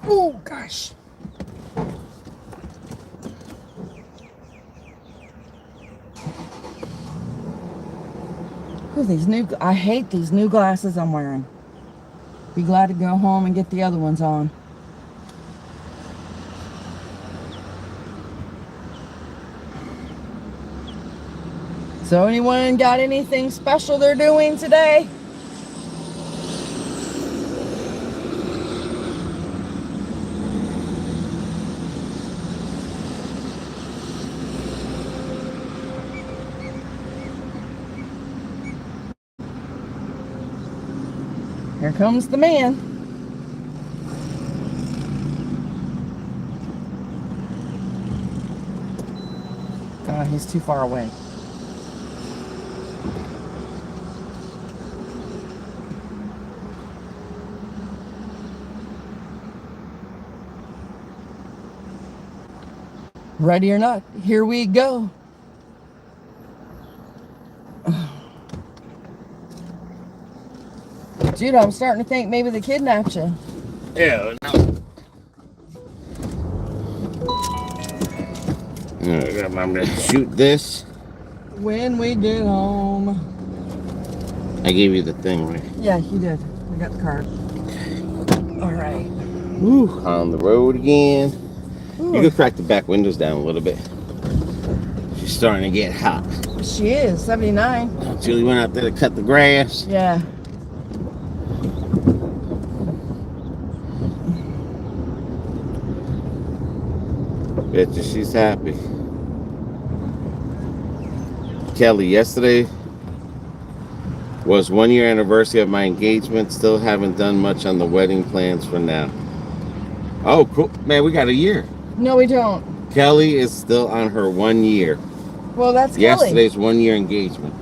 Oh, gosh. Oh, I hate these new glasses I'm wearing. Be glad to go home and get the other ones on. So anyone got anything special they're doing today? Here comes the man. He's too far away. Ready or not, here we go. Dude, I'm starting to think maybe they kidnapped you. Yeah, no. Alright, I'm gonna shoot this. When we get home. I gave you the thing, right? Yeah, you did. We got the card. All right. Woo, on the road again. Ooh. You could crack the back windows down a little bit. She's starting to get hot. She is 79. Julie went out there to cut the grass. Yeah. Bet you she's happy. Kelly, yesterday was 1 year anniversary of my engagement. Still haven't done much on the wedding plans for now. Oh, cool. Man, we got a year. No, we don't. Kelly is still on her 1 year. Well, that's Yesterday's Kelly. 1 year engagement.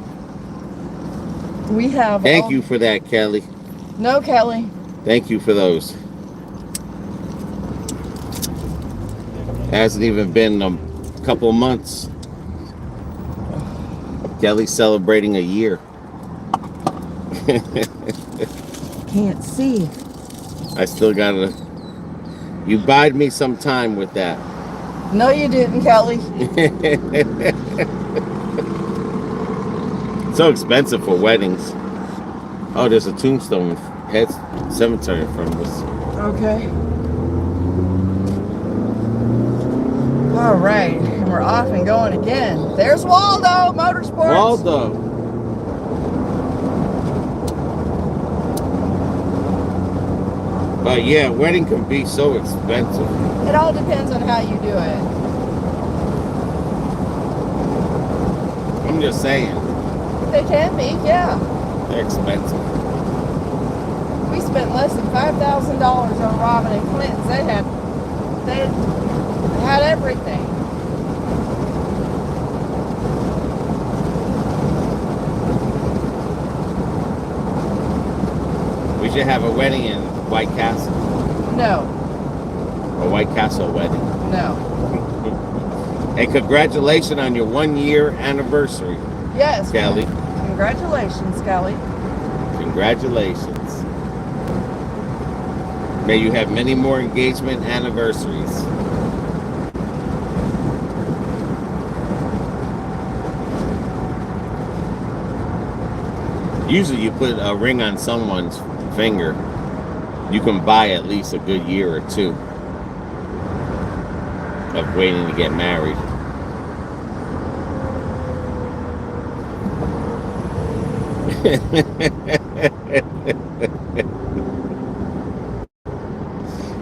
We have. Thank you for that, Kelly. No, Kelly. Thank you for those. Hasn't even been a couple months. Kelly's celebrating a year. Can't see. I still gotta. You bide me some time with that. No, you didn't, Kelly. So expensive for weddings. Oh, there's a tombstone head cemetery in front of us. Okay. All right, and we're off and going again. There's Waldo Motorsports. Waldo. But yeah, wedding can be so expensive. It all depends on how you do it. I'm just saying. They can be, yeah. They're expensive. We spent less than $5,000 on Robin and Clinton's. They had everything. We should have a wedding in White Castle. No. A White Castle wedding. No. And congratulations on your 1 year anniversary. Yes. Kelly. Congratulations, Kelly. Congratulations. May you have many more engagement anniversaries. Usually you put a ring on someone's finger, you can buy at least a good year or two of waiting to get married.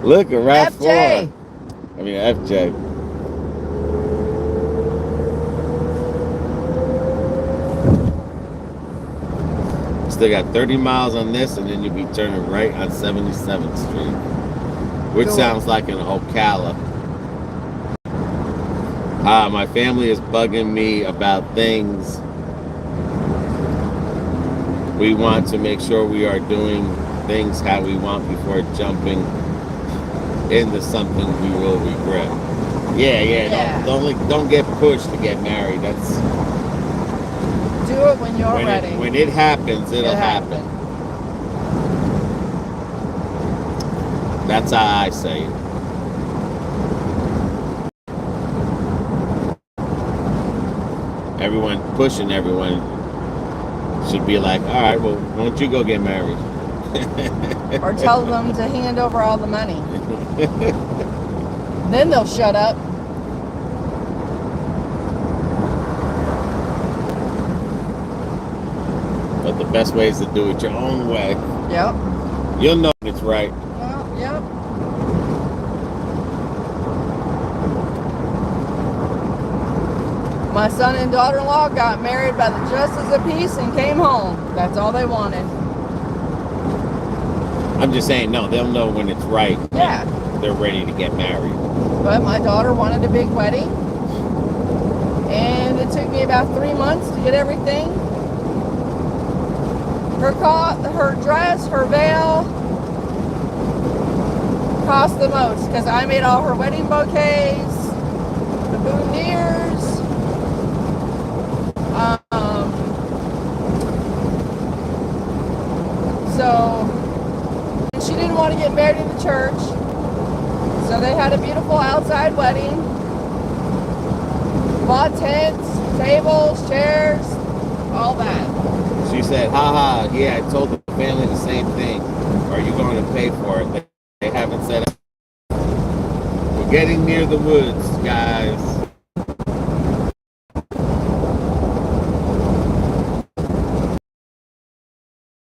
Look at right FJ. I mean FJ. Still got 30 miles on this, and then you'll be turning right on 77th Street, which sounds like an Ocala. My family is bugging me about things. We want to make sure we are doing things how we want before jumping into something we will regret. Yeah. Don't get pushed to get married. That's. Do it when you're ready. When it happens, it'll happen. That's how I say it. Everyone pushing everyone should be like, all right, well, why don't you go get married? Or tell them to hand over all the money. Then they'll shut up. But the best way is to do it your own way. Yep. You'll know it's right. Well, yep. My son and daughter-in-law got married by the justice of peace and came home. That's all they wanted. I'm just saying, no, they'll know when it's right. Yeah. They're ready to get married. But my daughter wanted a big wedding. And it took me about 3 months to get everything. Her dress, her veil cost the most because I made all her wedding bouquets, the boutonnieres. So she didn't want to get married in the church. So they had a beautiful outside wedding. bought tents, tables, chairs, all that. She said, haha, yeah, I told the family the same thing. Are you going to pay for it? They haven't said it. We're getting near the woods, guys.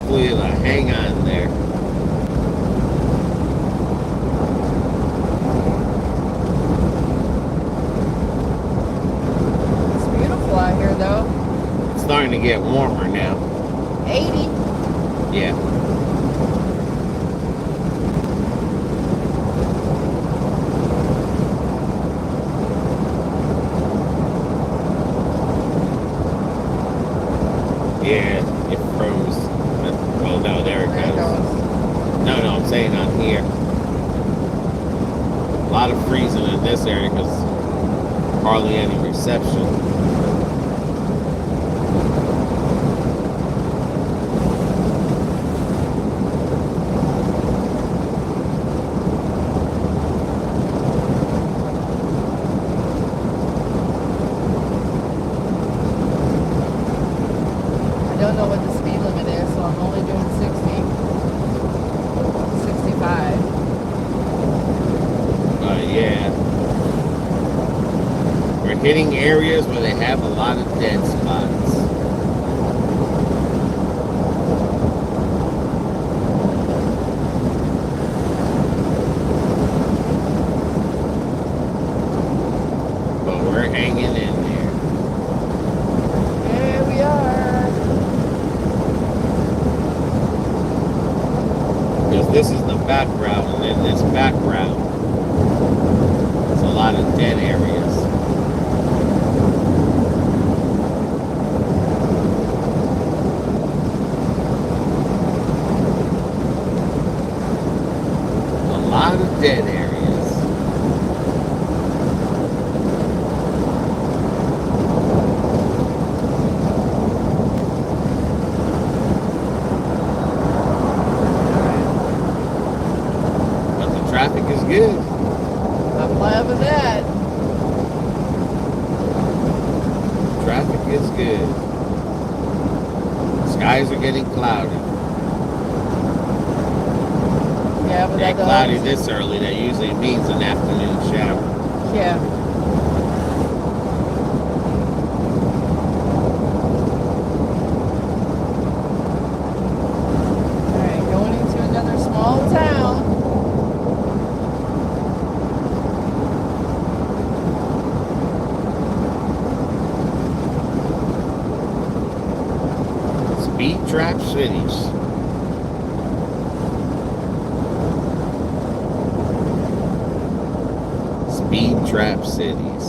Hopefully it'll hang on there. It's beautiful out here, though. It's starting to get warmer now. 80. Yeah. Yeah, it froze. Well, no, there it goes. No, I'm saying on here. A lot of freezing in this area because hardly any reception. I don't know what the speed limit is, so I'm only doing 60. 65. Yeah. We're hitting areas where they have a lot of dead spots. But we're hanging in there. Here we are. Because this is the back route, and in this back route, there's a lot of dead areas. A lot of dead areas. But the traffic is good. I'm glad with that. Traffic is good. Skies are getting cloudy. Yeah, but They're that cloudy does. this early. That usually means an afternoon shower. Yeah. Alright, going into another small town. Speed trap cities. Speed trap cities.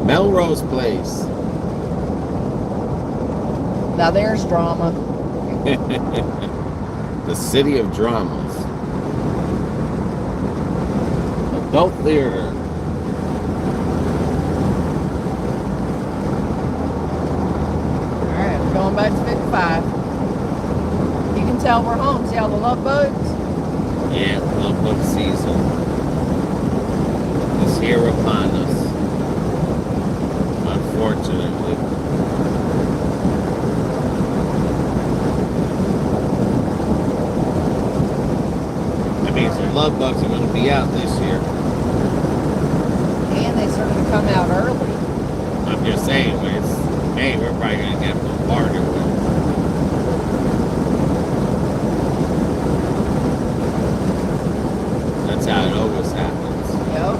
Melrose Place. Now there's drama. The city of dramas. Adult theater. Alright, we're going back to 55. You can tell we're home. See all the love bugs? Yeah, love book season is here upon us. Unfortunately. That means the love bugs are going to be out this year. And they started to come out early. I'm just saying, when it's May, we're probably going to get bombarded with. That's how it always happens. Yep.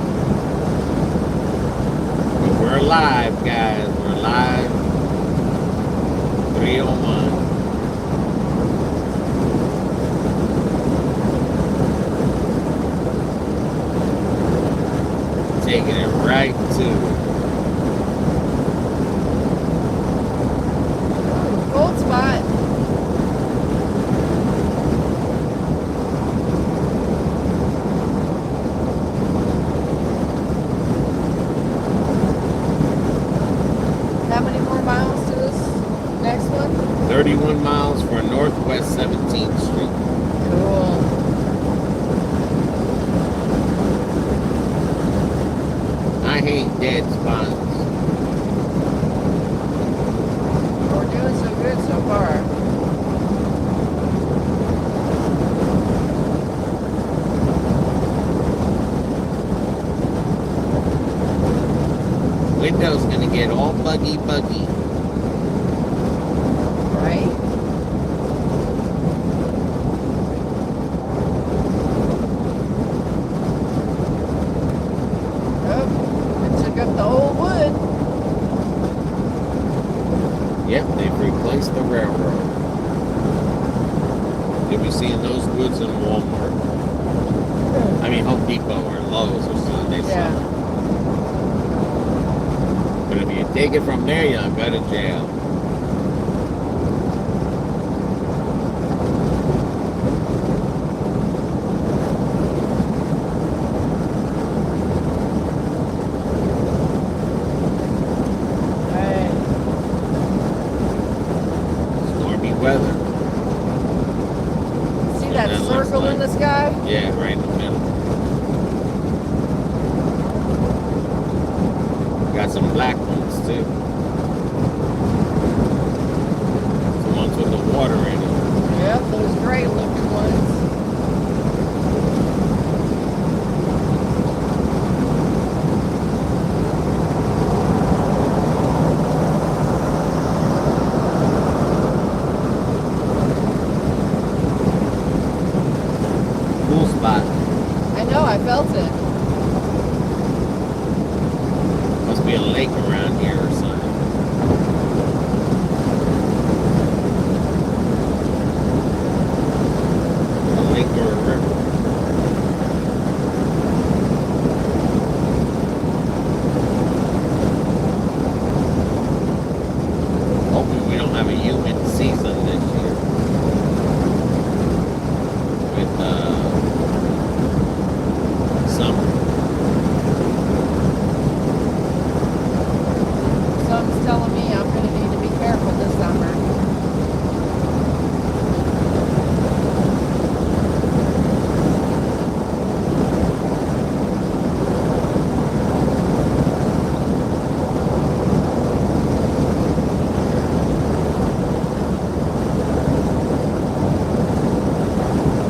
But we're live, guys. We're live. 301. Taking it right to Cold spot. How many more miles to this next one? 31 miles for Northwest 17th Street. Cool. ain't dead spots. We're doing so good so far. Window's gonna get all buggy. Right? Oh, it took up the whole wood. Yep, they've replaced the railroad. You'll be seeing those goods in Walmart. I mean, Home Depot or Lowe's or something. They Yeah. sell. But if you take it from there, you'll go to jail. Right. Stormy weather. See Yeah, that that looks circle in like- the sky? Yeah, right in the middle. Got some black ones too. Some ones with the water in it. Yep, those gray looking ones. Cool spot. I know, I felt it. Must be a lake around here or something. A lake or a river. Hoping we don't have a humid season this year. With summer. Someone's telling me I'm going to need to be careful this summer.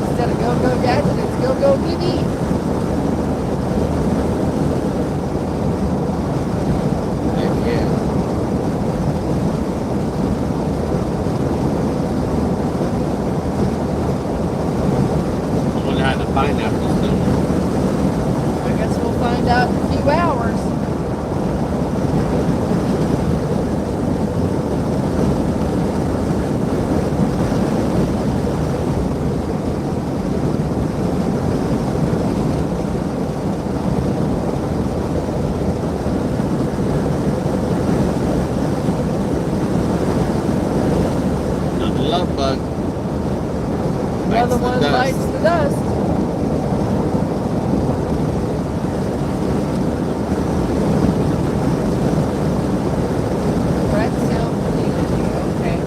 Instead of go gadget, it's go BB. Heck yeah. I wonder how the pineapple's doing. I guess we'll find out in a few hours. Another love bug. Another Bites the one dust. bites the dust. Red sound community, okay.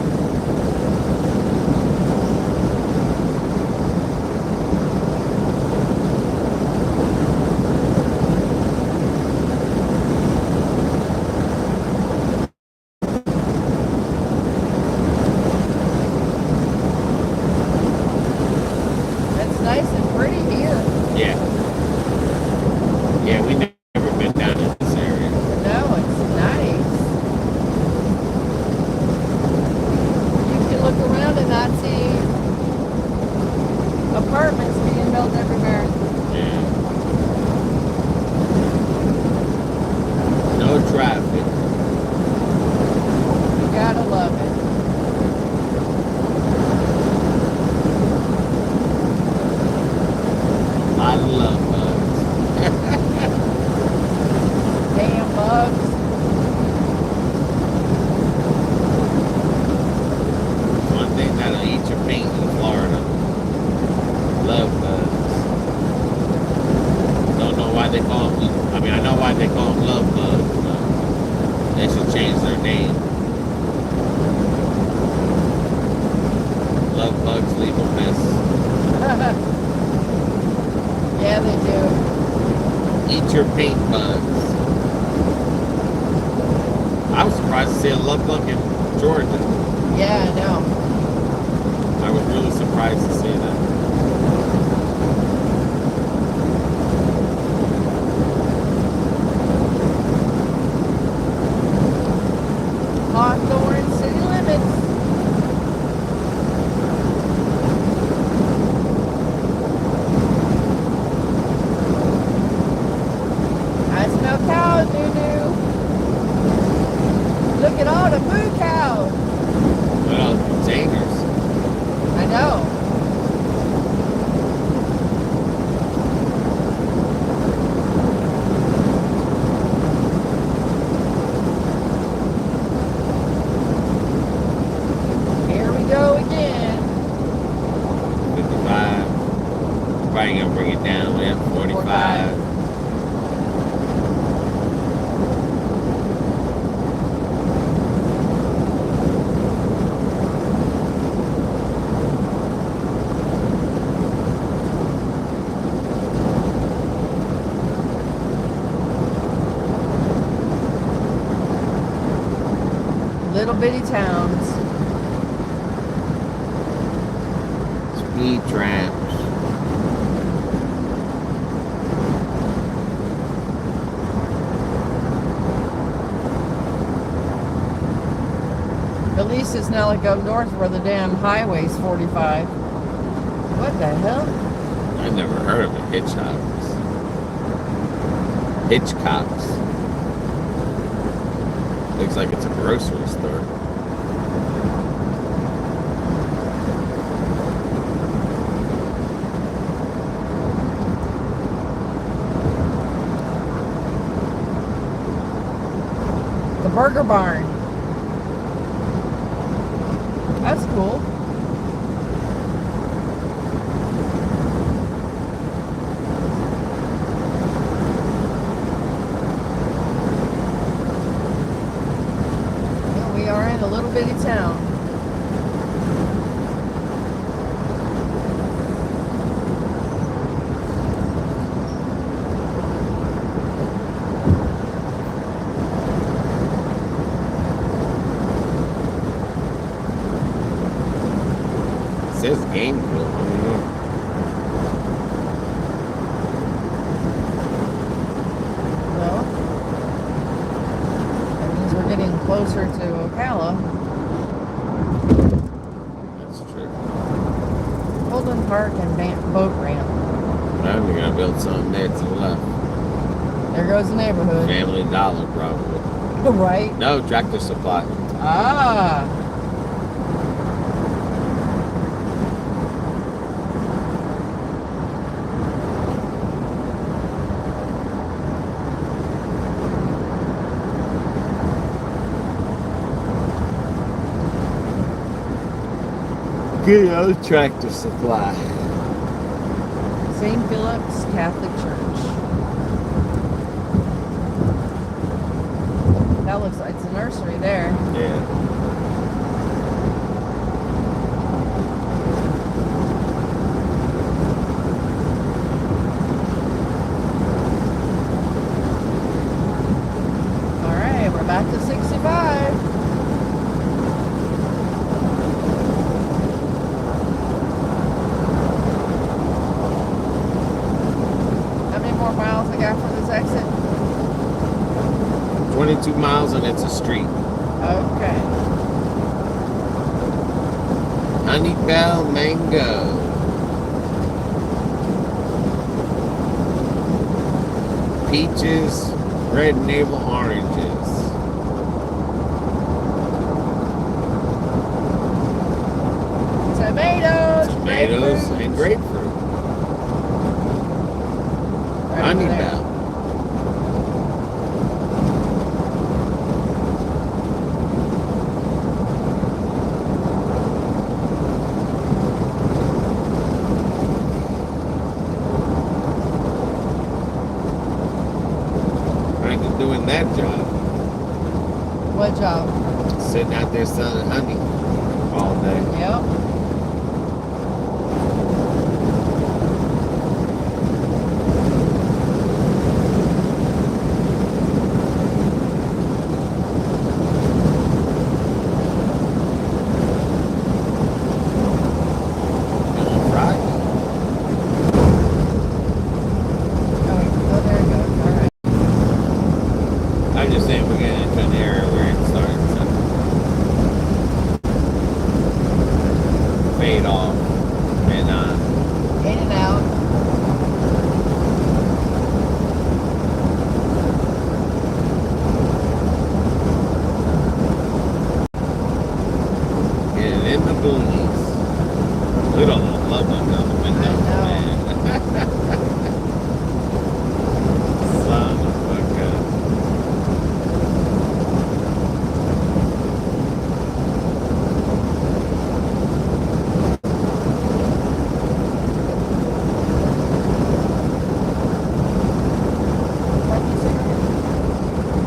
It's nice and pretty here. Yeah. Yeah, we never been down in this area. No, it's nice. You can look around and not see apartments being built everywhere. Yeah. No traffic. You gotta love it. I love bugs. Damn bugs. One thing that'll eat your paint in Florida. Love bugs. Don't know why they call them. I mean, I know why they call them love bugs. But they should change their name. Love bugs leave a mess. Yeah, they do. Eat your paint bugs. I was surprised to see a lug in Georgia. Yeah, I know. I was really surprised to see that. Hawthorne city limits. I smell cows, doo-doo. Look at all the moo cows. Well, containers. I know. Here we go again. 55. Probably gonna bring it down. Yeah, 45. Little bitty towns. Speed traps. At least it's not like up north where the damn highway's 45. What the hell? I've never heard of it. Hitchhikers. Hitchcocks. Looks like it's a grocery store. The Burger Barn. That's cool. Here we are in a little bitty town. It says Gameville. I don't know. Well, that means we're getting closer to Ocala. That's true. Holden Park and boat ramp. Now we're gonna build something there to the left. There goes the neighborhood. Family Dollar, probably. Right? No, Tractor Supply. Ah. Good old Tractor Supply. St. Philip's Catholic Church. That looks like it's a nursery there. Yeah. All right, we're back to 65. How many more miles I got for this exit? 22 miles and it's a street. Okay. Honey Bell Mango. Peaches, red navel oranges. Tomatoes. Tomatoes grapefruit. and grapefruit. Right Honey over there. Bell. Doing that job. What job? Sitting out there selling honey all day. Yep. I'm just saying we're getting into an area where it starts to fade off and In and out. getting in the boonies. Look at all the love on the window, man. Son of a gun.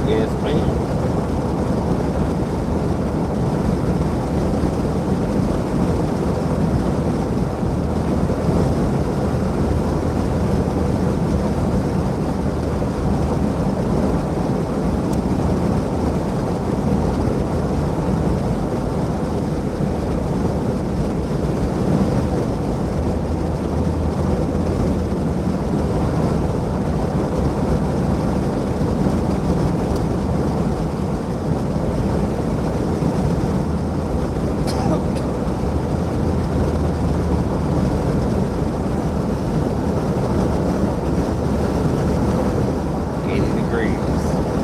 Yes, ma'am.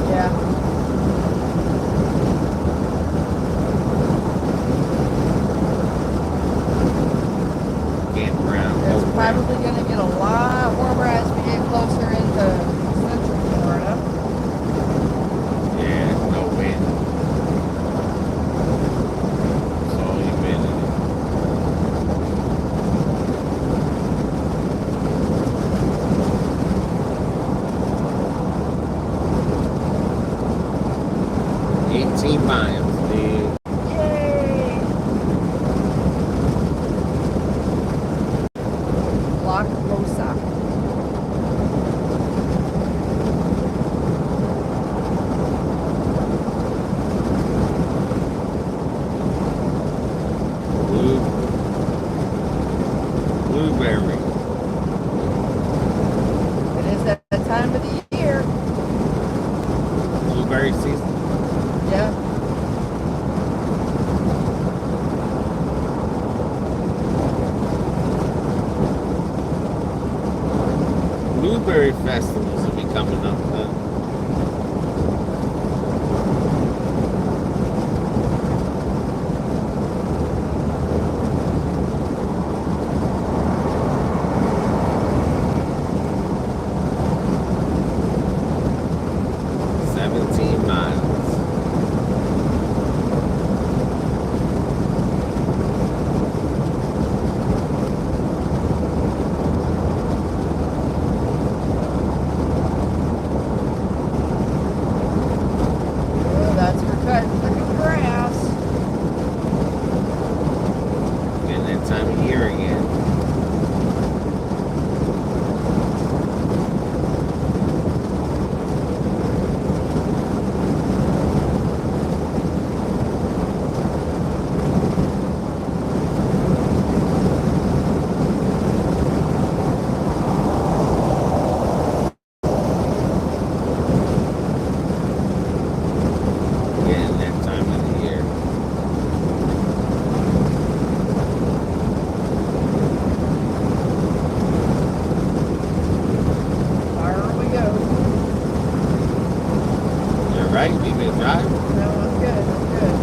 Yeah. Getting around. It's over probably going to get a lot warmer as we get closer into Central Florida. Yeah, no wind. It's all humidity. $18, dude. Yay! La Rosa. Blue, blueberry. It is that time of the year. Blueberry season. Yeah. Blueberry festivals will be coming up then. $17. Oh, that's for cutting the grass. Getting that time of year again. Getting that time of the year. Fire we go. You're right, you been driving. No, I'm good. I'm good.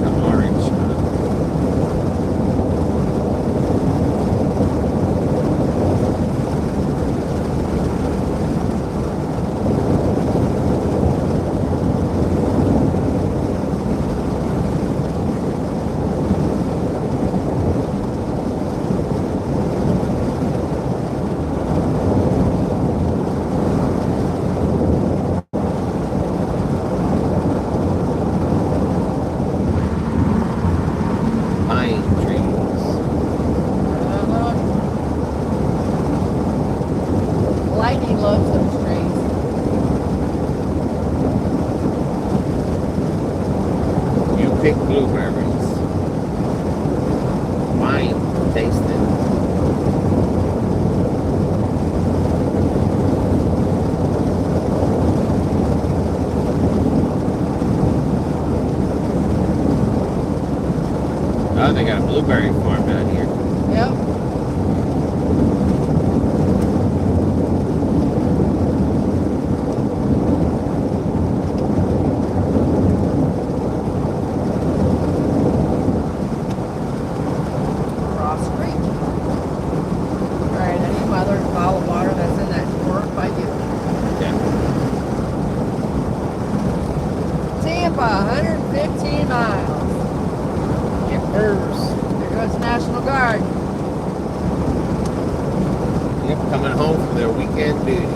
The orange. blueberries. Wine tasting. Oh, they got a blueberry farm down here. Yep. Cross Creek. Alright, any other bottle of water that's in that drawer by you. Yeah. Tampa, 115 miles. There goes the National Guard. Yep, coming home from their weekend duty.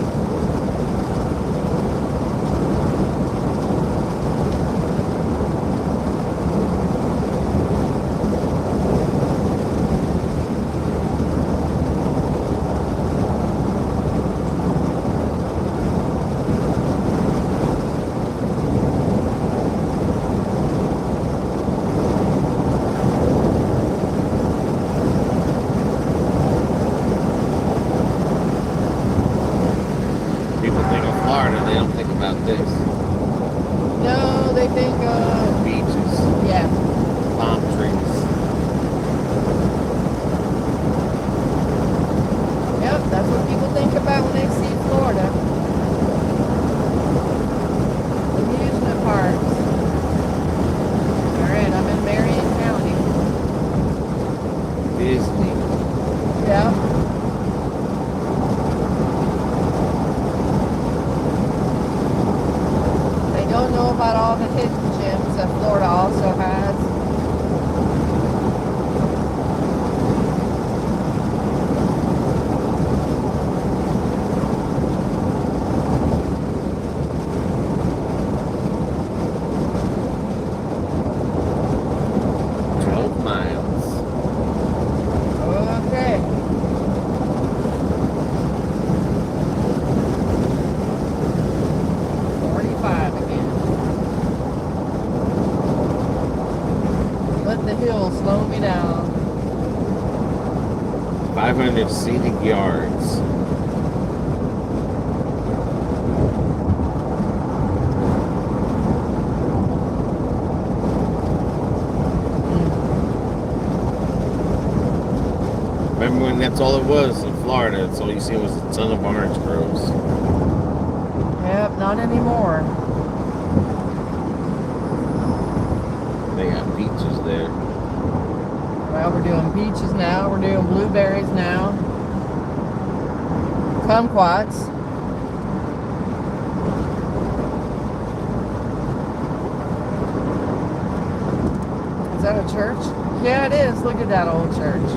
People think of Florida, they don't think about this. No, they think of, Beaches, yeah. palm trees. Yep, that's what people think about when they see Florida. Amusement parks. Alright, I'm in Marion County. Disney. Yep. They don't know about all the hidden gems that Florida also has. Okay. Let the hill slow me down. 500 seating yards. Remember when that's all it was in Florida? That's all you see was a ton of orange groves. Yep, not anymore. They got beaches there. Well, we're doing peaches now. We're doing blueberries now. Kumquats. Is that a church? Yeah, it is. Look at that old church.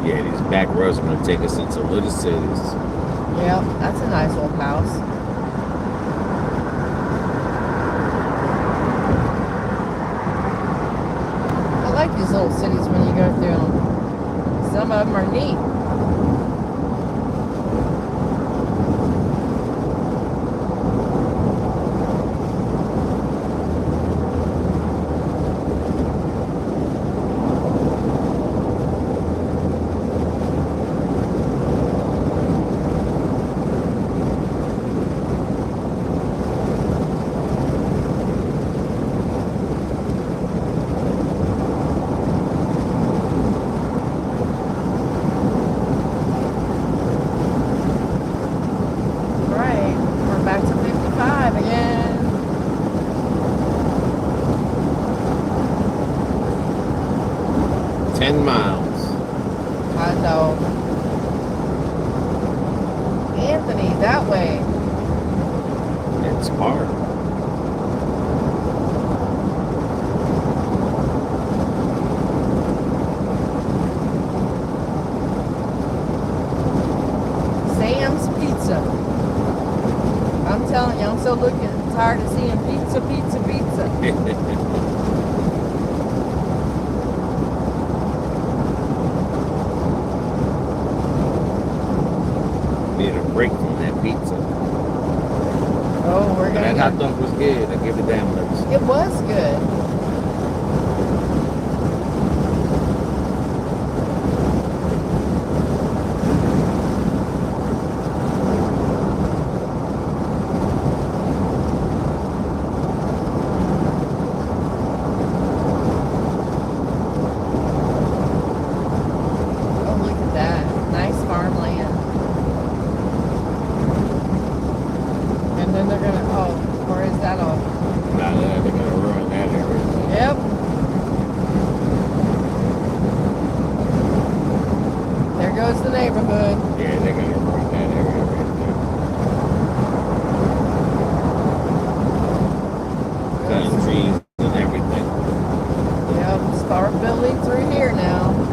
Yeah, these back roads are going to take us into little cities. Yep, that's a nice old house. I like these little cities when you go through them. Some of them are neat. Back to 55 again. $10 miles. I know. Anthony, that way. It's hard. Sam's Pizza. I'm telling you, I'm so tired of seeing pizza. break from that pizza. Oh, we're But gonna. that hot dog was good. I give it damn lips. It was good. Oh, look at that. Nice farmland. And then they're gonna, oh, or is that all? Nah, they're gonna ruin that area. Yep. There goes the neighborhood. Yeah, they're gonna ruin that area right there. Cutting trees and everything. Yep, start building through here now.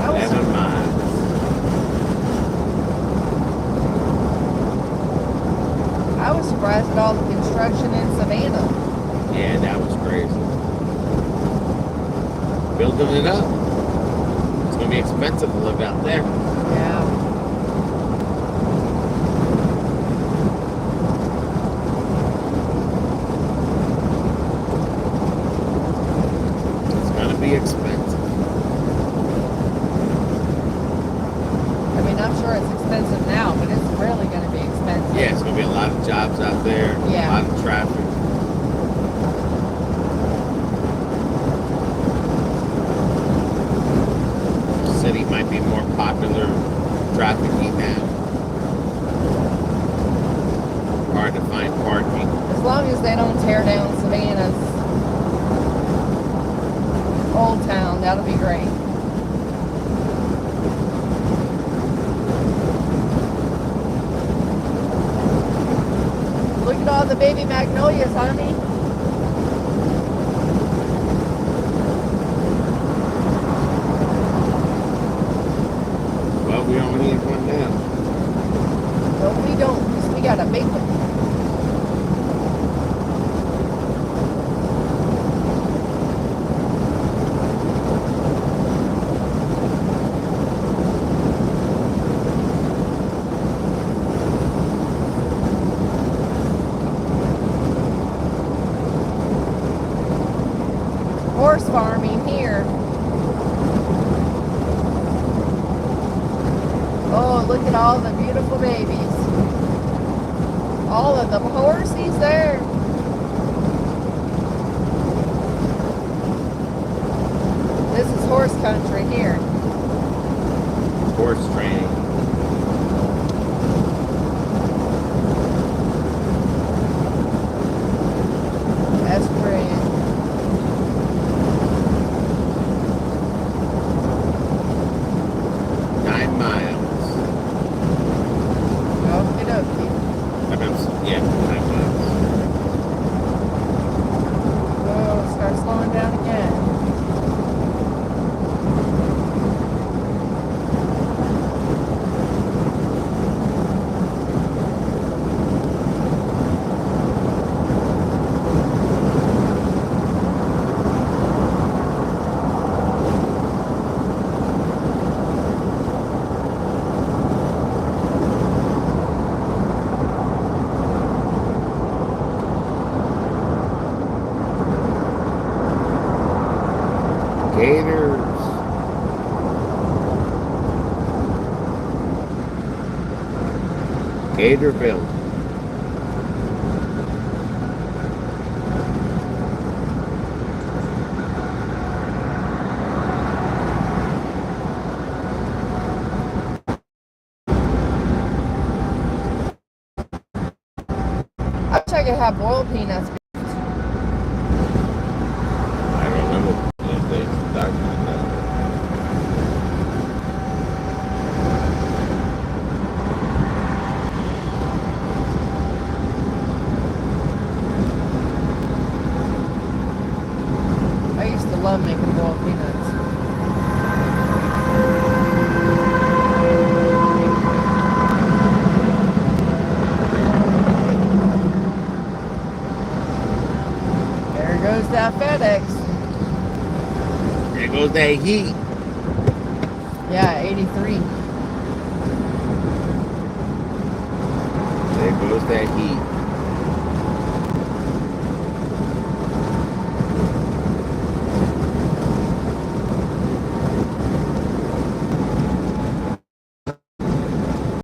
I was, 11 miles. I was surprised at all the construction in Savannah. Yeah, that was crazy. Building it up. It's gonna be expensive to live out there. Yeah. It's gonna be expensive. I mean, I'm sure it's expensive now, but it's really going to be expensive. Yeah, it's gonna be a lot of jobs out there. Yeah. A lot of traffic. The city might be more popular traffic-y now. Hard to find parking. As long as they don't tear down Savannah's old town, that'll be great. Look at all the baby magnolias, honey. Well, we only need one now. No, we don't, 'cause we got a big one. Horse farming here. Oh, look at all the beautiful babies. All of them horsies there. This is horse country here. Horse training. That's great. 9 miles. Okie dokie. Yeah, 9 miles. Oh, start slowing down again. Gators. Gatorville. I wish I could have boiled peanuts. I don't know what they talking about. I used to love making boiled peanuts. goes that heat. Yeah, 83. There goes that heat.